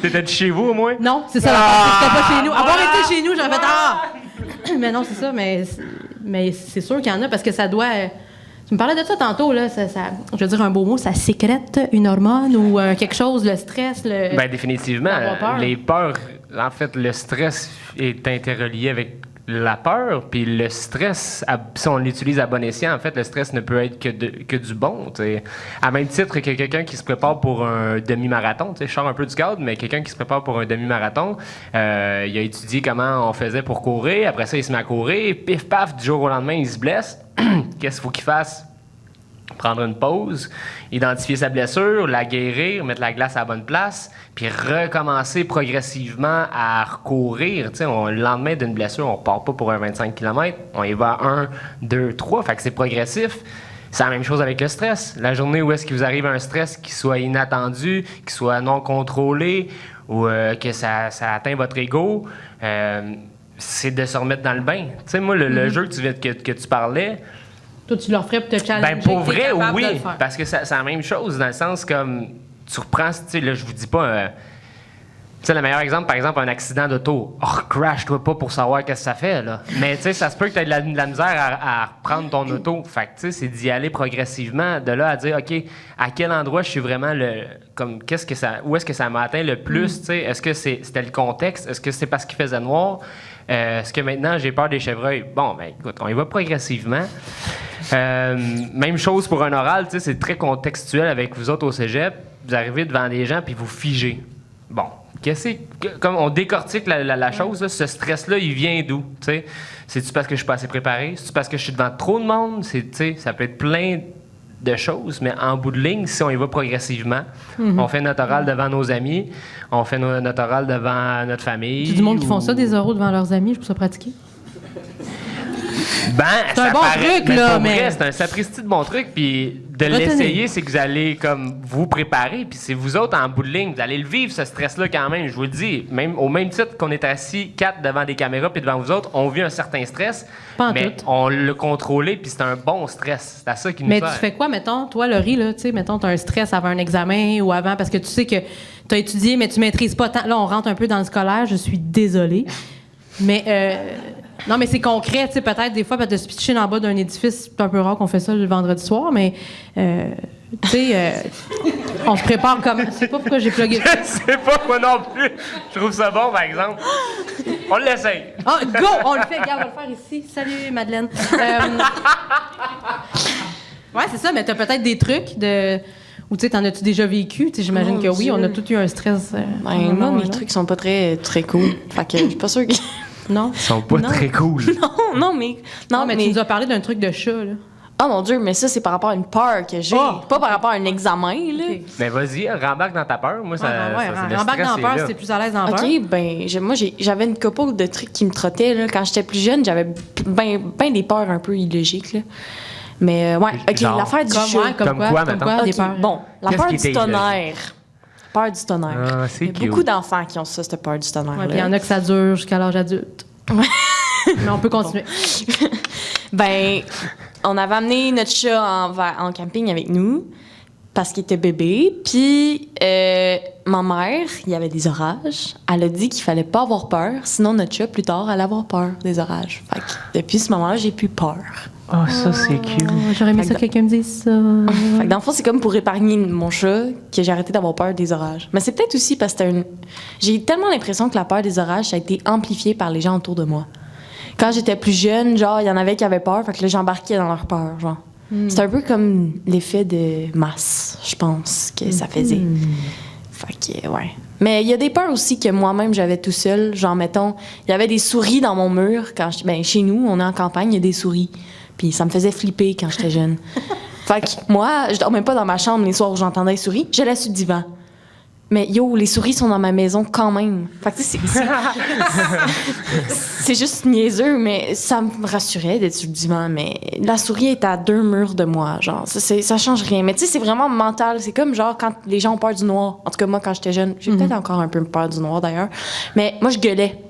T'étais de chez vous, au moins? Non, c'est ça. C'était pas chez nous. Avoir été chez nous, j'aurais fait mais non, c'est ça. Mais c'est sûr qu'il y en a parce que ça doit... Tu me parlais de ça tantôt, là. Je veux dire un beau mot, ça sécrète une hormone ou quelque chose, le stress, définitivement. Les peurs, en fait, le stress est interrelié avec la peur, puis le stress, si on l'utilise à bon escient, en fait, le stress ne peut être que du bon. T'sais. À même titre que quelqu'un qui se prépare pour un demi-marathon, je sors un peu du cadre, mais quelqu'un qui se prépare pour un demi-marathon, il a étudié comment on faisait pour courir, après ça, il se met à courir, pif, paf, du jour au lendemain, il se blesse. Qu'est-ce qu'il faut qu'il fasse? Prendre une pause, identifier sa blessure, la guérir, mettre la glace à la bonne place, puis recommencer progressivement à recourir. Le lendemain d'une blessure, on part pas pour un 25 km, on y va 1, 2, 3, fait que c'est progressif. C'est la même chose avec le stress. La journée où est-ce qu'il vous arrive un stress qui soit inattendu, qui soit non contrôlé, ou que ça atteint votre ego, c'est de se remettre dans le bain. Tu sais, moi, le jeu que tu parlais, Toi, tu leur ferais pour te challenger. ben pour que t'es vrai, capable oui, de le faire. parce que c'est la même chose, dans le sens comme tu reprends, tu sais, là, je vous dis pas... tu sais, le meilleur exemple, par exemple, un accident d'auto. Oh, crash-toi pas pour savoir qu'est-ce que ça fait, là. Mais, tu sais, ça se peut que tu aies de la misère à reprendre ton auto. Fait que, tu sais, c'est d'y aller progressivement, de là à dire, OK, à quel endroit je suis vraiment comme, où est-ce que ça m'a atteint le plus, tu sais? Est-ce que c'était le contexte? Est-ce que c'est parce qu'il faisait noir? Est-ce que maintenant, j'ai peur des chevreuils? Bon, ben, écoute, on y va progressivement. Même chose pour un oral, tu sais, c'est très contextuel avec vous autres au cégep. Vous arrivez devant des gens, puis vous figez. Bon. Comme on décortique la chose, là, ce stress-là, il vient d'où? T'sais? C'est-tu parce que je suis pas assez préparé? C'est-tu parce que je suis devant trop de monde? Ça peut être plein de choses, mais en bout de ligne, si on y va progressivement, on fait notre oral devant nos amis, on fait notre oral devant notre famille. Il y a du monde qui font ça, des oraux devant leurs amis, je peux ça pratiquer. Ben, c'est un bon truc, là, pour mais... vrai, c'est un sapristi de bon truc, puis de l'essayer, c'est que vous allez comme vous préparer, puis c'est vous autres en bout de ligne, vous allez le vivre, ce stress-là quand même, je vous le dis, même au même titre qu'on est assis 4 devant des caméras, puis devant vous autres, on vit un certain stress, mais on l'a contrôlé, puis c'est un bon stress, c'est à ça qui nous Mais sert. tu fais quoi, mettons, toi, Laurie, là, tu sais, mettons, t'as un stress avant un examen ou avant, parce que tu sais que t'as étudié, mais tu maîtrises pas tant. Là, on rentre un peu dans le scolaire, je suis désolée, mais... Non, mais c'est concret, tu sais, peut-être des fois, de se pitcher en bas d'un édifice, c'est un peu rare qu'on fait ça le vendredi soir, mais, tu sais, on se prépare comme... Je sais pas pourquoi j'ai plugué. Je sais pas, moi non plus. Je trouve ça bon, par exemple. On l'essaye. Oh, go! On le fait, regarde, on va le faire ici. Salut, Madeleine. Ouais, c'est ça, mais t'as peut-être des trucs de... Ou tu sais, t'en as-tu déjà vécu? J'imagine que oui, Dieu. on a tous eu un stress. Moi, mes trucs sont pas très, très cool. Fait que je suis pas sûre que... Non? Ils sont pas très cool. Non, mais tu nous as parlé d'un truc de chat, là. Oh mon Dieu, mais ça, c'est par rapport à une peur que j'ai. Oh! Pas par rapport à un examen, là. Okay. Mais vas-y, rembarque dans ta peur. Moi, ça le rembarque stress dans est peur là. si t'es plus à l'aise dans peur. OK, ben, j'avais une couple de trucs qui me trottaient, là. Quand j'étais plus jeune, j'avais ben des peurs un peu illogiques, là. Mais, ouais, OK, Genre, l'affaire du chat. Comme quoi, mettons? des OK, peurs? bon, la Qu'est-ce peur qui du était tonnerre. Peur du tonnerre. Ah, c'est Il y a cute. beaucoup d'enfants qui ont ça, cette peur du tonnerre. Ouais, puis il y en a que ça dure jusqu'à l'âge adulte. Mais on peut continuer. Ben, on avait amené notre chat en camping avec nous parce qu'il était bébé. Puis, ma mère, il y avait des orages. Elle a dit qu'il fallait pas avoir peur, sinon notre chat, plus tard, allait avoir peur des orages. Fait que depuis ce moment-là, j'ai plus peur. Oh, ça, c'est cute. J'aurais aimé Fait ça que- que quelqu'un me dise ça. Fait que dans le fond, c'est comme pour épargner mon chat que j'ai arrêté d'avoir peur des orages. Mais c'est peut-être aussi parce que j'ai tellement l'impression que la peur des orages, ça a été amplifié par les gens autour de moi. Quand j'étais plus jeune, genre, il y en avait qui avaient peur, fait que là, j'embarquais dans leur peur, genre. C'est un peu comme l'effet de masse, je pense, que ça faisait. Fait que, ouais. Mais il y a des peurs aussi que moi-même, j'avais tout seul. Genre, mettons, il y avait des souris dans mon mur. Chez nous, on est en campagne, il y a des souris. Puis ça me faisait flipper quand j'étais jeune. Fait que moi, je dormais pas dans ma chambre les soirs où j'entendais les souris. J'allais sur le divan. Mais yo, les souris sont dans ma maison quand même. Fait que tu sais, c'est juste niaiseux, mais ça me rassurait d'être sur le divan. Mais la souris est à 2 murs de moi, genre. Ça change rien. Mais tu sais, c'est vraiment mental. C'est comme genre quand les gens ont peur du noir. En tout cas, moi, quand j'étais jeune, j'ai peut-être encore un peu peur du noir d'ailleurs. Mais moi, je gueulais.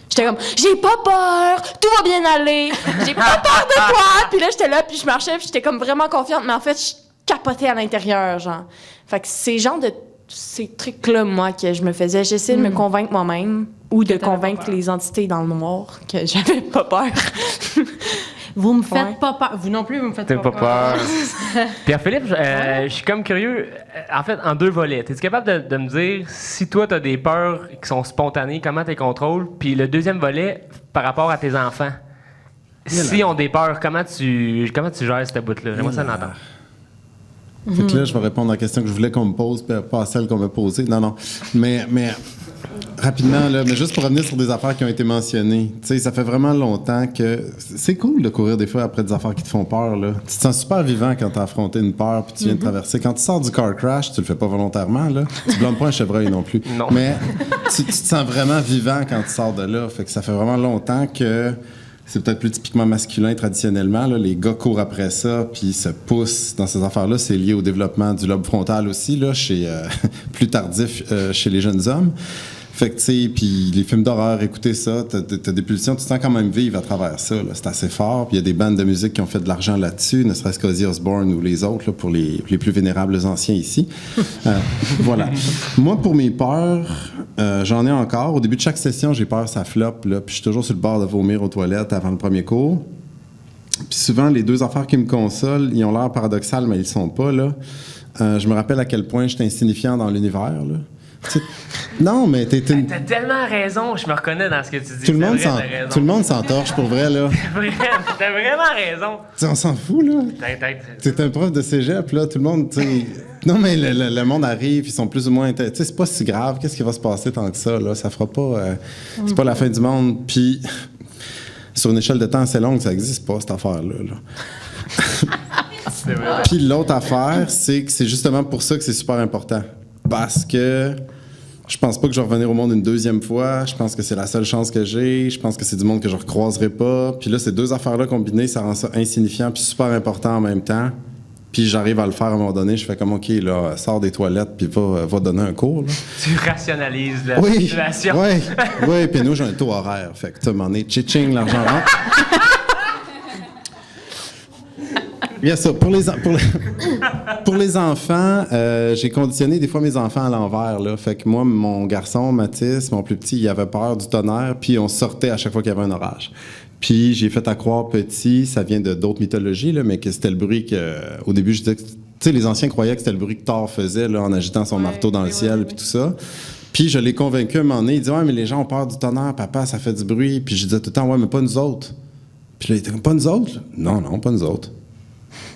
J'étais comme, j'ai pas peur, tout va bien aller, j'ai pas peur de toi. Puis là, j'étais là, puis je marchais, puis j'étais comme vraiment confiante, mais en fait, je capotais à l'intérieur, genre. Fait que ces trucs-là, moi, que je me faisais, j'essayais de me convaincre moi-même ou de convaincre les entités dans le noir que j'avais pas peur. Vous me faites Ouais. pas peur. Vous non plus, vous me faites T'as pas pas peur. peur. Pierre-Philippe, je suis comme curieux, en fait, en 2 volets. Es-tu capable de me dire si toi, t'as des peurs qui sont spontanées, comment tu les contrôles? Puis le deuxième volet, par rapport à tes enfants, s'ils ont des peurs, comment tu gères cette bout-là? J'aimerais ça l'entendre. Fait que là, je vais répondre à la question que je voulais qu'on me pose, puis pas à celle qu'on m'a posée. Non. Mais rapidement, là, mais juste pour revenir sur des affaires qui ont été mentionnées. Tu sais, ça fait vraiment longtemps que... C'est cool de courir des fois après des affaires qui te font peur, là. Tu te sens super vivant quand t'as affronté une peur puis tu viens de traverser. Quand tu sors du car crash, tu le fais pas volontairement, là. Tu blâmes pas un chevreuil non plus. Non. Mais tu te sens vraiment vivant quand tu sors de là. Fait que ça fait vraiment longtemps que... C'est peut-être plus typiquement masculin traditionnellement. Là. Les gars courent après ça puis se poussent dans ces affaires-là. C'est lié au développement du lobe frontal aussi, là, plus tardif chez les jeunes hommes. Fait que, tu sais, puis les films d'horreur, écouter ça, t'as des pulsions, tu te sens quand même vivre à travers ça, là. C'est assez fort. Puis il y a des bandes de musique qui ont fait de l'argent là-dessus, ne serait-ce qu'Ozzy Osbourne ou les autres, là, pour les plus vénérables anciens ici. Voilà. Moi, pour mes peurs, j'en ai encore. Au début de chaque session, j'ai peur, ça floppe, là. Puis je suis toujours sur le bord de vomir aux toilettes avant le premier cours. Puis souvent, les deux affaires qui me consolent, ils ont l'air paradoxales, mais ils le sont pas, là. Je me rappelle à quel point j'étais insignifiant dans l'univers, là. Non, mais t'as tellement raison, je me reconnais dans ce que tu dis. Tout le monde s'entorche pour vrai, là. T'as vraiment raison. T'sais, on s'en fout, là. T'es un prof de cégep, là, tout le monde, tu sais. Non, mais le monde arrive, ils sont plus ou moins... Tu sais, c'est pas si grave, qu'est-ce qui va se passer tant que ça, là? Ça fera pas... c'est pas la fin du monde, puis sur une échelle de temps assez longue, ça existe pas, cette affaire-là, là. Puis l'autre affaire, c'est que c'est justement pour ça que c'est super important. Parce que je pense pas que je vais revenir au monde une deuxième fois. Je pense que c'est la seule chance que j'ai. Je pense que c'est du monde que je recroiserai pas. Puis là, ces deux affaires-là combinées, ça rend ça insignifiant puis super important en même temps. Puis j'arrive à le faire à un moment donné. Je fais comme, OK, là, sors des toilettes puis va donner un cours. Là. Tu rationalises la situation. Oui, puis nous, j'ai un taux horaire. Fait que tu m'en es tching, l'argent rentre. Bien ça. Pour les enfants, j'ai conditionné des fois mes enfants à l'envers. Là. Fait que moi, mon garçon, Mathis, mon plus petit, il avait peur du tonnerre, puis on sortait à chaque fois qu'il y avait un orage. Puis j'ai fait à croire petit, ça vient d'autres mythologies, là, mais que c'était le bruit que... Au début, je disais que... Tu sais, les anciens croyaient que c'était le bruit que Thor faisait là, en agitant son marteau dans le ciel, puis tout ça. Puis je l'ai convaincu à un moment donné. Il dit « Ouais, mais les gens ont peur du tonnerre, papa, ça fait du bruit. » Puis je disais tout le temps « Ouais, mais pas nous autres. » Puis là, il était comme « Pas nous autres? » Non, pas nous autres.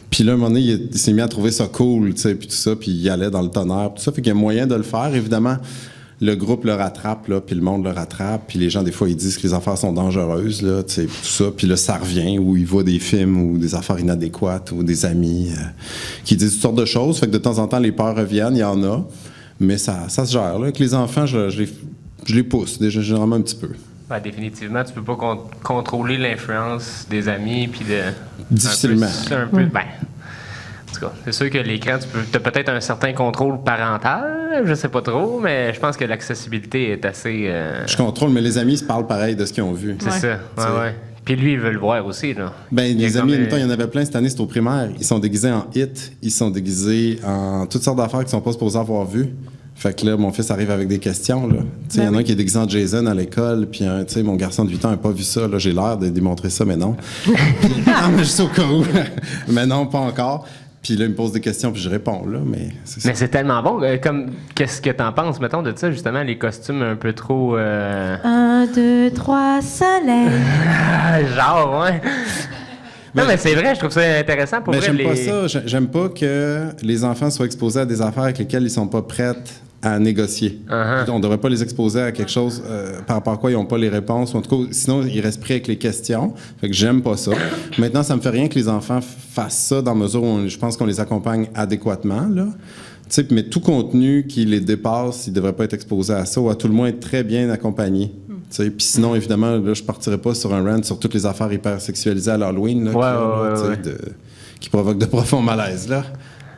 Puis là, à un moment donné, il s'est mis à trouver ça cool, tu sais, puis tout ça, puis il allait dans le tonnerre, tout ça. Fait qu'il y a moyen de le faire. Évidemment, le groupe le rattrape, là, puis le monde le rattrape, puis les gens, des fois, ils disent que les affaires sont dangereuses, là, tu sais, tout ça. Puis là, ça revient, où ils voient des films ou des affaires inadéquates ou des amis qui disent toutes sortes de choses. Fait que de temps en temps, les peurs reviennent, il y en a. Mais ça se gère, là. Avec les enfants, je les pousse, déjà, généralement un petit peu. Ben, définitivement, tu peux pas contrôler l'influence des amis puis de... Difficilement. Un peu, ben, en tout cas, c'est sûr que l'écran, tu as peut-être un certain contrôle parental, je sais pas trop, mais je pense que l'accessibilité est assez... Je contrôle, mais les amis se parlent pareil de ce qu'ils ont vu. C'est ça, ouais. Puis lui, il veut le voir aussi, là. Ben, les amis, en même temps, il y en avait plein cette année, c'était au primaire. Ils sont déguisés en hit, ils sont déguisés en toutes sortes d'affaires qu'ils sont pas supposés avoir vues. Fait que là, mon fils arrive avec des questions, là. Tu sais, il y en a un qui est déguisé en Jason à l'école, puis tu sais, mon garçon de 8 ans n'a pas vu ça, là. J'ai l'air de démontrer ça, mais non. Ah, mais juste au cas où. Mais non, pas encore. Puis là, il me pose des questions, puis je réponds, là, mais c'est ça. Mais c'est tellement bon. Qu'est-ce que t'en penses, mettons, de ça, justement, les costumes un peu trop... 1, 2, 3, soleil. Genre, ouais. Non, mais c'est vrai, je trouve ça intéressant pour vrai. J'aime pas ça. J'aime pas que les enfants soient exposés à des affaires avec lesquelles ils sont pas prêts à négocier. On ne devrait pas les exposer à quelque chose par rapport à quoi ils n'ont pas les réponses. En tout cas, sinon, ils restent pris avec les questions. Fait que j'aime pas ça. Maintenant, ça me fait rien que les enfants fassent ça dans la mesure où je pense qu'on les accompagne adéquatement, là. T'sais, mais tout contenu qui les dépasse, il ne devrait pas être exposé à ça ou à tout le moins être très bien accompagné. Puis sinon, évidemment, là, je ne partirais pas sur un rant sur toutes les affaires hyper sexualisées à l'Halloween là, qui provoquent de profonds malaises. Là.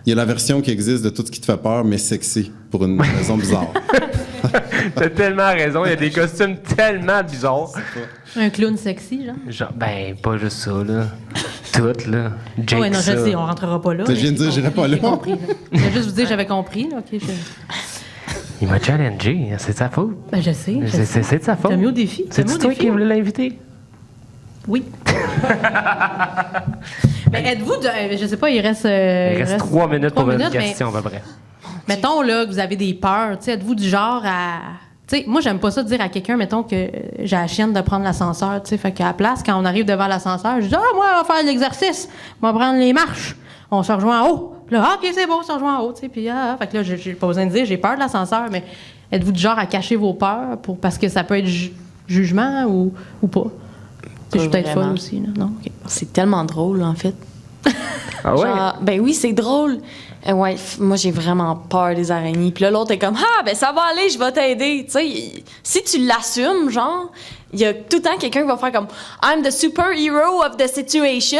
Il y a la version qui existe de tout ce qui te fait peur, mais sexy, pour une raison bizarre. T'as tellement raison, il y a des costumes tellement bizarres. Un clown sexy, genre? Ben, pas juste ça, là. Tout, là. Jake, ouais, non, je sais, on rentrera pas là. Je viens de dire, j'irai pas là. J'ai compris. Je vais juste vous dire, j'avais compris, là. OK, Il m'a challengé, c'est de sa faute. Ben, je sais. C'est de sa faute. T'as mis au défi. C'est toi qui voulais l'inviter? Oui. Mais êtes-vous... je sais pas, il reste 3 minutes pour une question, à peu près. Mettons, là, que vous avez des peurs. Êtes-vous du genre à... T'sais, moi, j'aime pas ça de dire à quelqu'un, mettons, que j'ai la chienne de prendre l'ascenseur. Fait qu'à la place, quand on arrive devant l'ascenseur, je dis « Ah, moi, on va faire l'exercice. On va prendre les marches. On se rejoint en haut. » Puis là, OK, c'est beau, on se rejoint en haut. Puis, fait que là, j'ai pas besoin de dire, j'ai peur de l'ascenseur, mais êtes-vous du genre à cacher vos peurs parce que ça peut être jugement ou pas? Je suis peut-être folle aussi. Là. Non? Okay. C'est tellement drôle, en fait. Ah ouais? Genre, ben oui, c'est drôle. Ouais, moi, j'ai vraiment peur des araignées. Puis là, l'autre est comme, ah, ben ça va aller, je vais t'aider. Tu sais, si tu l'assumes, genre, il y a tout le temps quelqu'un qui va faire comme, I'm the superhero of the situation.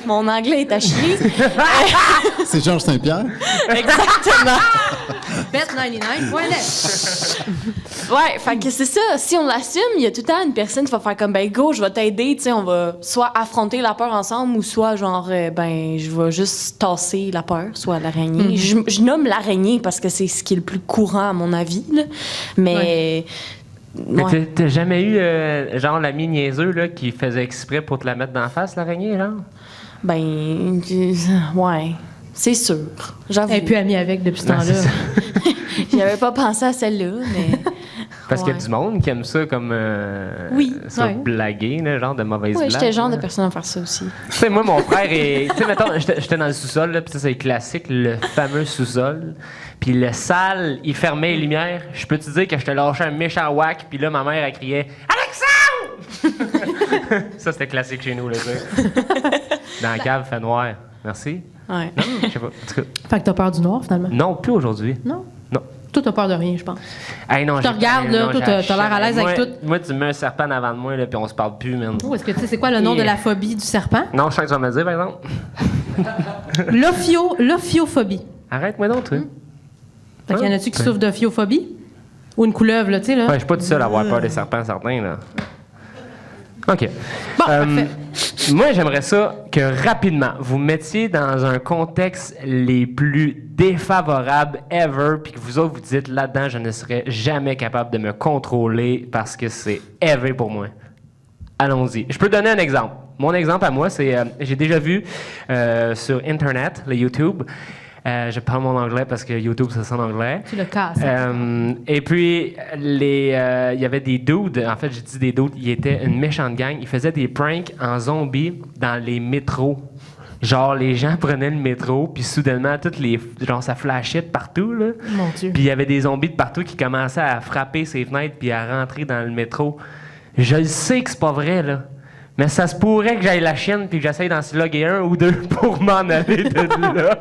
Mon anglais est à chier. C'est Georges Saint-Pierre? Exactement. Bet 99. Ouais, net. Ouais, fait que c'est ça. Si on l'assume, il y a tout le temps une personne qui va faire comme, ben go, je vais t'aider, tu sais, on va soit affronter la peur ensemble ou soit genre, ben, je vais juste tasser la peur, soit l'araignée. Je nomme l'araignée parce que c'est ce qui est le plus courant à mon avis, là. Mais... Mais Ouais. t'as jamais eu, genre, l'ami niaiseux, là, qui faisait exprès pour te la mettre d'en face, l'araignée, genre? Ben, ouais, c'est sûr. J'avoue. Elle est plus amie avec depuis ce Non, temps-là. c'est ça. J'avais pas pensé à celle-là, mais. Parce qu'il y a Ouais. du monde qui aime ça comme... Oui, ça, ouais. blaguer, là, genre de mauvaise Ouais, blague. j'étais le genre là. de personne à faire ça aussi. Tu sais, moi, mon frère est... Tu sais, mettons, j'étais dans le sous-sol, là, puis ça, c'est classique, le fameux sous-sol. Puis le sale, il fermait les lumières. Je peux te dire que je te lâchais un méchant whack, puis là, ma mère, elle criait « Alexandre! » Ça, c'était classique chez nous, là, tu sais. Dans la cave, fait noir. Merci. Ouais. Non, je sais pas. En tout cas, Fait que t'as peur du noir, finalement. non, plus aujourd'hui. Non? Non. Toi, t'as peur de rien, je pense. Hey, non, Je te regarde, là, toi, t'as l'air à l'aise avec tout. Moi, tu me mets un serpent avant de moi, là, puis on se parle plus, man. Oh, est-ce que tu sais c'est quoi le nom de la phobie du serpent? Non, je sens que tu vas me le dire, par exemple. L'ophiophobie. Arrête-moi donc, toi. Fait qu'il y en a-tu qui souffrent d'ophiophobie? Ou une couleuvre, là, tu sais, là? Ouais, je suis pas tout seul à avoir peur des serpents, certains, là. OK. Bon, parfait. Moi, j'aimerais ça que rapidement, vous mettiez dans un contexte les plus défavorables ever, puis que vous autres, vous dites là-dedans, je ne serais jamais capable de me contrôler parce que c'est ever pour moi. Allons-y. Je peux donner un exemple. Mon exemple à moi, c'est, j'ai déjà vu sur Internet, le YouTube, je parle mon anglais parce que YouTube, ça sonne anglais. Tu le casses. Et puis, il y avait des dudes, en fait, j'ai dit des dudes, ils étaient une méchante gang. Ils faisaient des pranks en zombies dans les métros. Genre, les gens prenaient le métro, puis soudainement, genre, ça flashait de partout, là. Mon Dieu. Puis il y avait des zombies de partout qui commençaient à frapper ses fenêtres puis à rentrer dans le métro. Je le sais que c'est pas vrai, là. Mais ça se pourrait que j'aille la chienne puis que j'essaye d'en sloguer un ou deux pour m'en aller de là.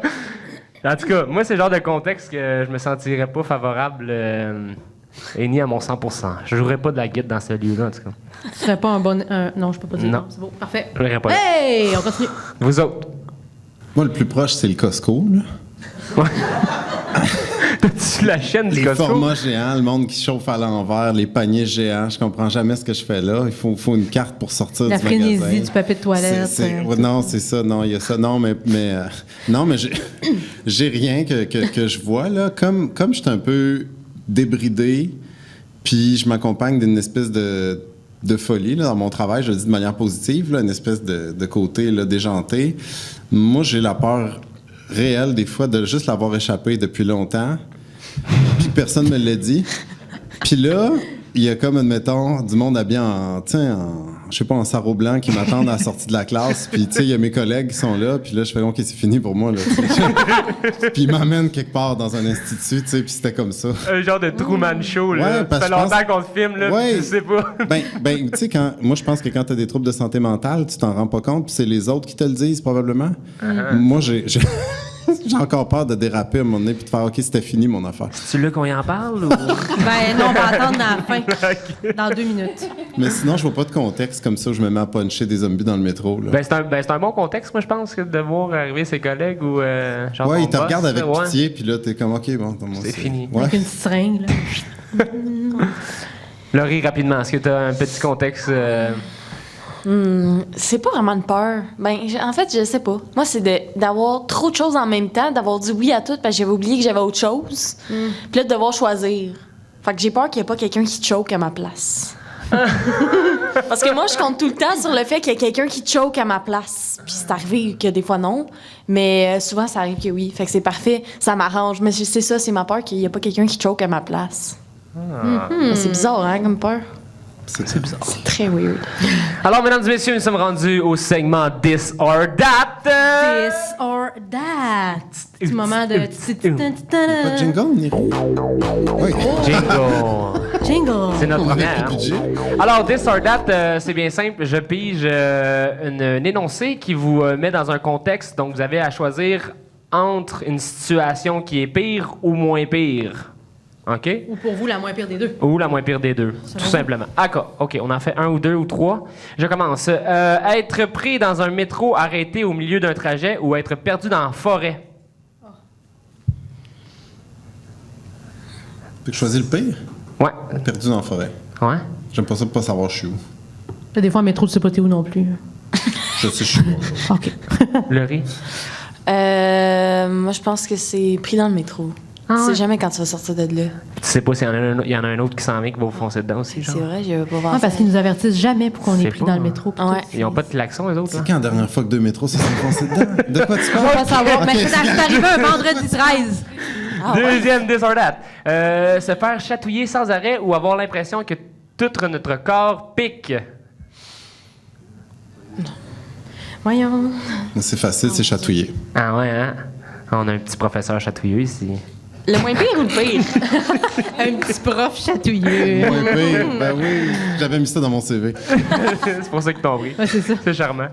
En tout cas, moi, c'est le genre de contexte que je me sentirais pas favorable et ni à mon 100%. Je jouerais pas de la guide dans ce lieu-là, en tout cas. Tu serais pas un bon... non, je peux pas dire. Non. C'est beau. Parfait. Je jouerais pas là. Hey! On continue. Vous autres? Moi, le plus proche, c'est le Costco, là. T'as-tu la chaîne du Les Costco? formats géants, le monde qui chauffe à l'envers, les paniers géants. Je comprends jamais ce que je fais là. Il faut une carte pour sortir La du magasin. frénésie du papier de toilette. Ouais, non, c'est ça. Non, il y a ça. Non, mais non, mais j'ai rien que je vois là. Comme je suis un peu débridé, puis je m'accompagne d'une espèce de folie là, dans mon travail. Je le dis de manière positive, là, une espèce de côté là, déjanté. Moi, j'ai la peur réelle des fois de juste l'avoir échappé depuis longtemps, puis que personne me l'a dit. Puis là, il y a comme, admettons, du monde habillé en, je sais pas, en sarrau blanc qui m'attendent à la sortie de la classe. Puis, tu sais, il y a mes collègues qui sont là. Puis là, je fais, OK, c'est fini pour moi, là. Puis ils m'emmènent quelque part dans un institut, tu sais, puis c'était comme ça. Un genre de Truman Show, là. Ouais, parce Ça fait que je longtemps pense- qu'on te filme, là, Ouais. puis tu sais pas. Ben, tu sais, moi, je pense que quand t'as des troubles de santé mentale, tu t'en rends pas compte, puis c'est les autres qui te le disent, probablement. Moi, j'ai encore peur de déraper à un moment donné, puis de faire, OK, c'était fini, mon affaire. C'est là qu'on y en parle, ou? Ben non, on va attendre dans la fin. Dans 2 minutes. Mais sinon, je vois pas de contexte comme ça où je me mets à puncher des zombies dans le métro, là. C'est un bon contexte, moi, je pense, que de voir arriver ses collègues ou genre Ouais, ton ils te boss, regardent avec ouais. pitié, puis là, t'es comme, OK, bon, C'est fini. Ouais. Avec une petite seringue, là. Laurie, rapidement, est-ce que tu as un petit contexte? C'est pas vraiment une peur. Ben, en fait, je sais pas. Moi, c'est d'avoir trop de choses en même temps, d'avoir dit oui à tout parce que j'avais oublié que j'avais autre chose. Puis là, de devoir choisir. Fait que j'ai peur qu'il n'y ait pas quelqu'un qui choke à ma place. Parce que moi, je compte tout le temps sur le fait qu'il y a quelqu'un qui choke à ma place. Puis c'est arrivé que des fois non, mais souvent ça arrive que oui. Fait que c'est parfait, ça m'arrange. Mais c'est ça, c'est ma peur qu'il n'y ait pas quelqu'un qui choke à ma place. Mais c'est bizarre, hein, comme peur. C'est bizarre. C'est très weird. Alors, mesdames et messieurs, nous sommes rendus au segment This or That. This or that. Petit moment de... Pas de jingle, ni... Oui. Jingle. Jingle. C'est notre On a première. plus de budget. Alors, This or That, c'est bien simple. Je pige un énoncé qui vous met dans un contexte. Donc, vous avez à choisir entre une situation qui est pire ou moins pire. OK? Ou pour vous, la moins pire des deux. Ou la moins pire des deux, tout simplement. OK, on en fait un ou deux ou trois. Je commence. Être pris dans un métro arrêté au milieu d'un trajet ou être perdu dans la forêt. Fait que choisir le pire? Ouais. Perdu dans la forêt. Ouais? J'aime pas ça de pas savoir je suis où. Là, des fois, en métro, tu sais pas t'es où non plus. Je sais, je suis où. OK. Le riz? Moi, je pense que c'est pris dans le métro. Tu sais jamais quand tu vas sortir de là. Tu sais pas s'il y en a un autre qui s'en vient qui va vous foncer dedans aussi, genre? C'est vrai, je vais pas voir Ah, ça. parce qu'ils nous avertissent jamais pour qu'on C'est est pris pas, dans le hein. métro. puis Ouais. tout. Ils ont pas de klaxon, eux autres, là? C'est quand la dernière fois que 2 métros se sont foncés dedans? De quoi tu On parles? va savoir. Ok. Mais c'est arrivé un vendredi 13. Deuxième this or that. Se faire chatouiller sans arrêt ou avoir l'impression que tout notre corps pique. Voyons. C'est facile, c'est chatouiller. Ah ouais, hein? On a un petit professeur chatouilleux ici. Le moins pire ou le pire? Un petit prof chatouilleux. Ouais, pire. Ben oui, j'avais mis ça dans mon CV. C'est pour ça qu'ils t'ont pris. Ouais, c'est ça. C'est charmant.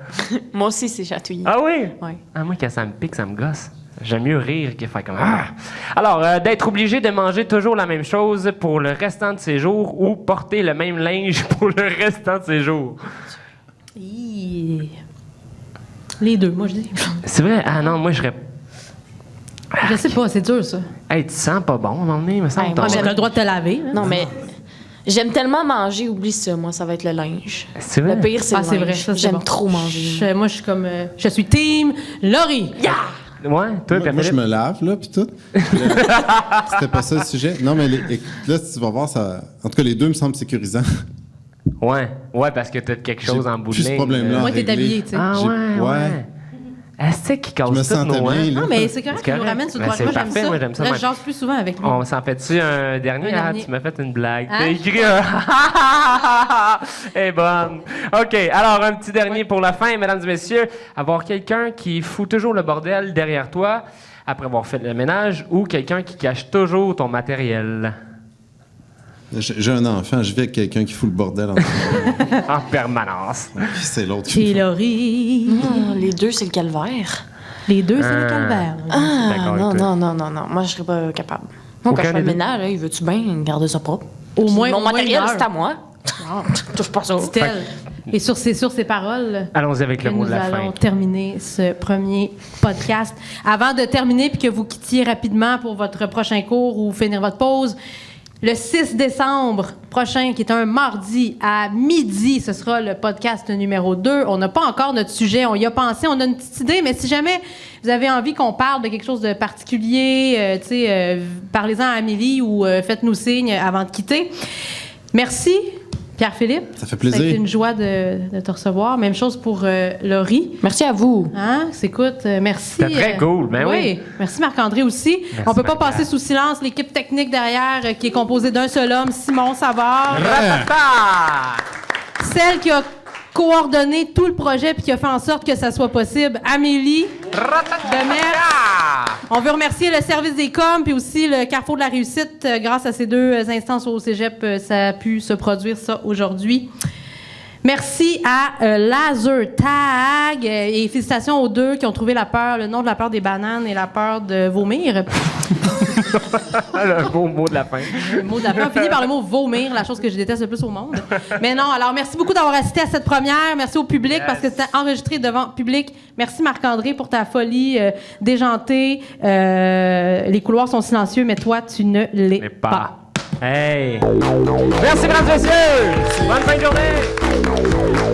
Moi aussi, c'est chatouillé. Ah oui? Ouais. Ah, moi, quand ça me pique, ça me gosse. J'aime mieux rire que faire comme... Ah! Alors, d'être obligé de manger toujours la même chose pour le restant de ses jours ou porter le même linge pour le restant de ses jours. Hi. Les deux, moi, je dis. C'est vrai? Ah non, moi, je serais... Je sais pas, c'est dur, ça. Hey, tu sens pas bon, à un moment donné, me semble. Hey, ton- moi, Mais t'as le droit de te laver. Hein? Non, mais j'aime tellement manger, oublie ça. Moi, ça va être le linge. C'est vrai? Le pire, c'est Ah, le c'est linge. vrai, ça, c'est J'aime bon. trop manger. Moi, je suis comme... je suis team Laurie. Ouais, toi, Moi, je me lave, là, puis tout. C'était pas ça le sujet. Non, mais là, tu vas voir, ça. En tout cas, les deux me semblent sécurisants. Ouais, parce que t'as quelque chose en bout de plus ce ligne. problème-là. Moi, t'es régler. habillé, tu sais. Ah ouais. Ouais. Est-ce qui casse Je me tout sentais nos, hein? bien, là. Non, mais c'est correct, C'est tu nous correct. ramènes sur le Ben, droit. c'est Moi, j'aime parfait, ça. moi, j'aime ça. Là, Moi, je jase plus souvent avec lui. On s'en fait-tu un dernier? Un Ah, dernier. tu m'as fait une blague. Hein? T'as écrit un... Eh bonne. OK, alors un petit dernier pour la fin, mesdames et messieurs. Avoir quelqu'un qui fout toujours le bordel derrière toi après avoir fait le ménage ou quelqu'un qui cache toujours ton matériel J'ai un enfant, je vis avec quelqu'un qui fout le bordel en en permanence. Puis c'est l'autre Chez qui Laurie. Les deux, c'est le calvaire. Les deux, c'est le calvaire. Ah, D'accord non, avec toi. non. Moi, je serais pas capable. Moi, Aucun quand je fais des le deux? ménage, il veut-tu bien garder ça propre? Au Puis moins, mon au moins matériel, une heure. c'est à moi. Touche pas ça. Dit-elle. Et sur ces paroles, Allons-y avec le que mot nous de la allons fin. terminer ce premier podcast. Avant de terminer puis que vous quittiez rapidement pour votre prochain cours ou finir votre pause, le 6 décembre prochain, qui est un mardi à midi, ce sera le podcast numéro 2. On n'a pas encore notre sujet, on y a pensé, on a une petite idée, mais si jamais vous avez envie qu'on parle de quelque chose de particulier, parlez-en à Amélie ou faites-nous signe avant de quitter. Merci, Pierre-Philippe. Ça fait plaisir. Ça a été une joie de te recevoir. Même chose pour Laurie. Merci à vous. Hein? Écoute, merci. C'était très cool, ben oui. Merci Marc-André aussi. Merci, On peut pas Marc-André. passer sous silence l'équipe technique derrière qui est composée d'un seul homme, Simon Savard. Ratata! Celle qui a coordonné tout le projet puis qui a fait en sorte que ça soit possible, Amélie Demers. On veut remercier le service des coms puis aussi le Carrefour de la réussite. Grâce à ces deux instances au cégep, ça a pu se produire ça aujourd'hui. Merci à Laser Tag et félicitations aux deux qui ont trouvé le nom de la peur des bananes et la peur de vomir. Le beau mot de la fin. Le mot de la fin. On finit par le mot vomir, la chose que je déteste le plus au monde. Mais non, alors merci beaucoup d'avoir assisté à cette première. Merci au public parce que c'était enregistré devant public. Merci Marc-André pour ta folie déjantée. Les couloirs sont silencieux, mais toi, tu ne l'es Mais pas. pas. Hey! Merci, mesdames et messieurs! Bonne fin de journée!